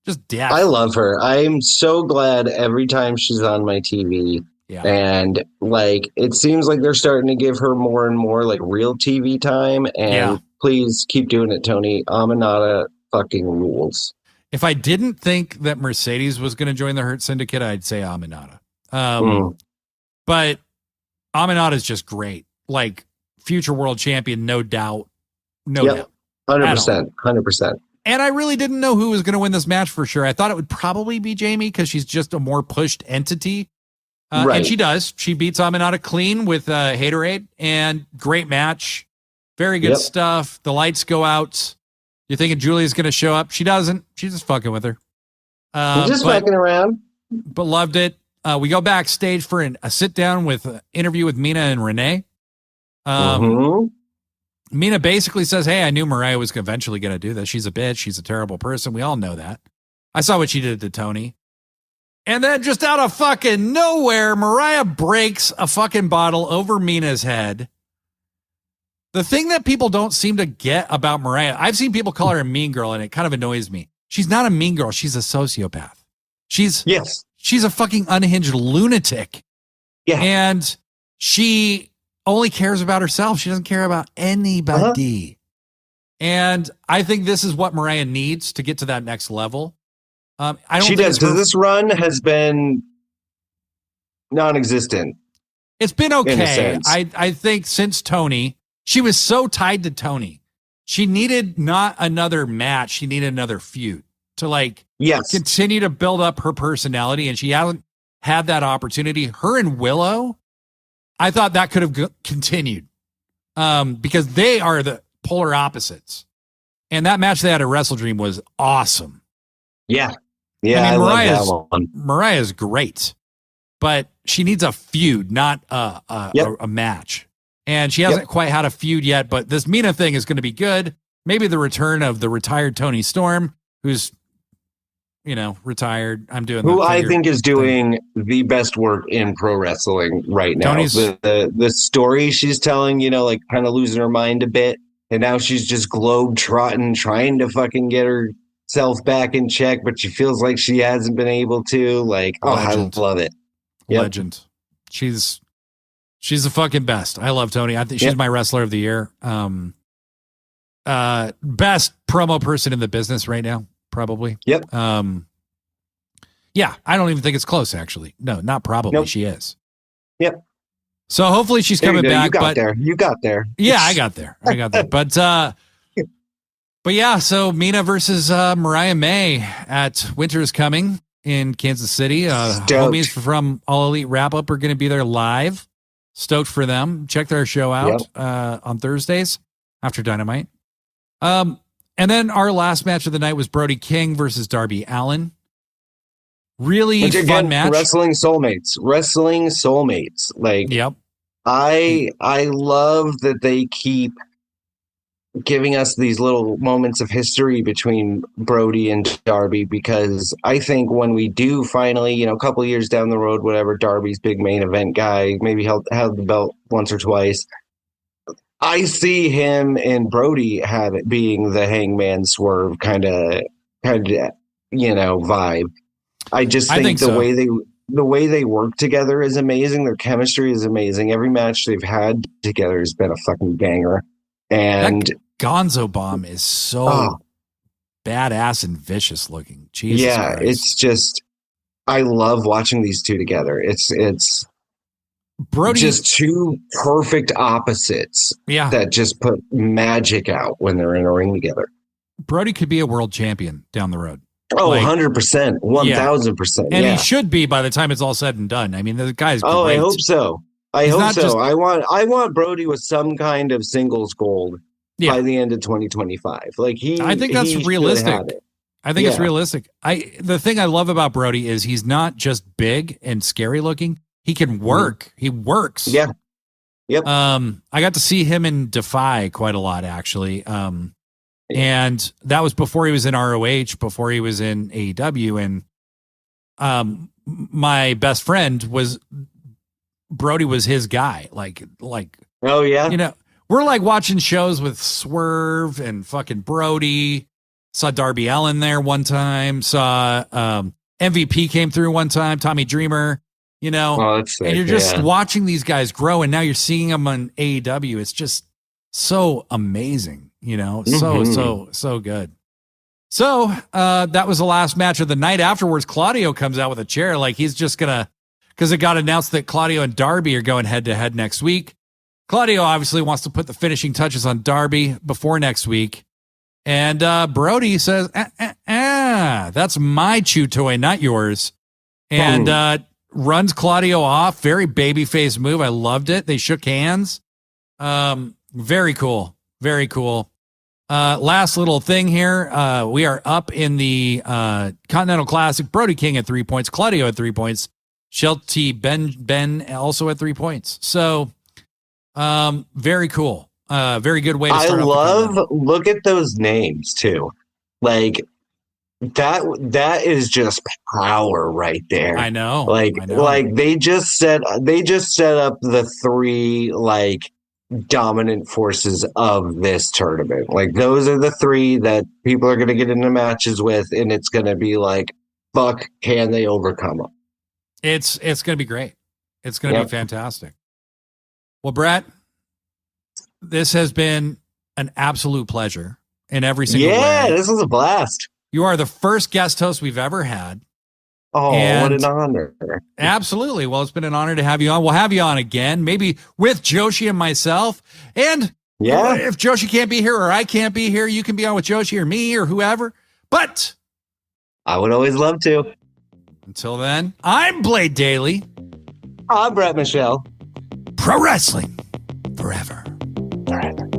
Just death. I love her. I'm so glad every time she's on my TV. Yeah. And like it seems like they're starting to give her more and more like real TV time. And please keep doing it, Tony. Aminata fucking rules. If I didn't think that Mercedes was going to join the Hurt Syndicate, I'd say Aminata. But Aminata is just great. Like future world champion, no doubt. No doubt. 100%. 100%. And I really didn't know who was going to win this match for sure. I thought it would probably be Jamie because she's just a more pushed entity. And she does. She beats Aminata clean with Haterade, and great match. Very good stuff. The lights go out. You're thinking Julia's going to show up. She doesn't. She's just fucking with her. Just fucking around. But loved it. We go backstage for a sit down with an interview with Mina and Renee. Mina basically says, hey, I knew Mariah was eventually going to do this. She's a bitch. She's a terrible person. We all know that. I saw what she did to Tony. And then just out of fucking nowhere, Mariah breaks a fucking bottle over Mina's head. The thing that people don't seem to get about Mariah, I've seen people call her a mean girl, and it kind of annoys me. She's not a mean girl. She's a sociopath. She's a fucking unhinged lunatic. Yeah. And she only cares about herself. She doesn't care about anybody. And I think this is what Mariah needs to get to that next level. I don't she does, because this run has been non-existent. It's been okay. I think since Tony, she was so tied to Tony. She needed not another match. She needed another feud to continue to build up her personality. And she hasn't had that opportunity. Her and Willow, I thought that could have continued because they are the polar opposites. And that match they had at Wrestle Dream was awesome. Yeah. Yeah, I love that one. Mariah's great, but she needs a feud, not a match. And she hasn't quite had a feud yet, but this Mina thing is going to be good. Maybe the return of the retired Tony Storm, who's, retired. Who I think is doing the best work in pro wrestling right now. The story she's telling, kind of losing her mind a bit. And now she's just globe-trotting, trying to fucking get herself back in check, but she feels like she hasn't been able to. I love it. Legend. She's the fucking best. I love Tony. I think she's my wrestler of the year. Best promo person in the business right now, probably. Yep. Yeah, I don't even think it's close, actually. No, not probably. Nope. She is. Yep. So hopefully she's coming back. You got there. Yeah, I got there. But yeah, so Mina versus Mariah May at Winter's Coming in Kansas City. Homies from All Elite Wrap Up are going to be there live. Stoked for them. Check their show out on Thursdays after Dynamite. And then our last match of the night was Brody King versus Darby Allin. Really fun match. Wrestling soulmates. I love that they keep giving us these little moments of history between Brody and Darby, because I think when we do finally, a couple of years down the road, whatever, Darby's big main event guy, maybe he'll have the belt once or twice. I see him and Brody have it being the Hangman Swerve kind of vibe. I just think the way they work together is amazing. Their chemistry is amazing. Every match they've had together has been a fucking banger. And that Gonzo bomb is so badass and vicious looking. Jesus Christ. It's just, I love watching these two together. It's Brody, just two perfect opposites that just put magic out when they're in a ring together. Brody could be a world champion down the road. Oh, 100%, 1,000%. And he should be by the time it's all said and done. I mean, the guy's great. Oh, I hope so. I want Brody with some kind of singles gold by the end of 2025. I think that's realistic. I think it's realistic. The thing I love about Brody is he's not just big and scary looking. He can work. He works. Yeah. Yep. I got to see him in Defy quite a lot, actually. And that was before he was in ROH, before he was in AEW. And my best friend Brody was his guy. Oh yeah. We're like watching shows with Swerve and fucking Brody. Saw Darby Allin there one time. Saw MVP came through one time. Tommy Dreamer. That's sick, and you're just watching these guys grow, and now you're seeing them on AEW. It's just so amazing, so good. So that was the last match of the night. Afterwards, Claudio comes out with a chair, he's just gonna, because it got announced that Claudio and Darby are going head to head next week. Claudio obviously wants to put the finishing touches on Darby before next week, and Brody says, "That's my chew toy, not yours," and runs Claudio off. Very babyface move. I loved it. They shook hands. Very cool. Very cool. Last little thing here. We are up in the Continental Classic. Brody King at 3 points. Claudio at 3 points. Shelty Ben also at 3 points. So very cool. Very good way to start. Look at those names too. That is just power right there. I know. They just set up the three dominant forces of this tournament. Those are the three that people are going to get into matches with, and it's going to be fuck, can they overcome them? It's going to be great. It's going to be fantastic. Well, Brett, this has been an absolute pleasure in every single way. Yeah, this was a blast. You are the first guest host we've ever had. Oh, what an honor. Absolutely. Well, it's been an honor to have you on. We'll have you on again, maybe with Joshi and myself. And if Joshi can't be here or I can't be here, you can be on with Joshi or me or whoever. But I would always love to. Until then, I'm Blade Daly. I'm Brett Michelle. Pro wrestling forever. Forever.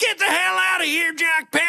Get the hell out of here, Jack Panther!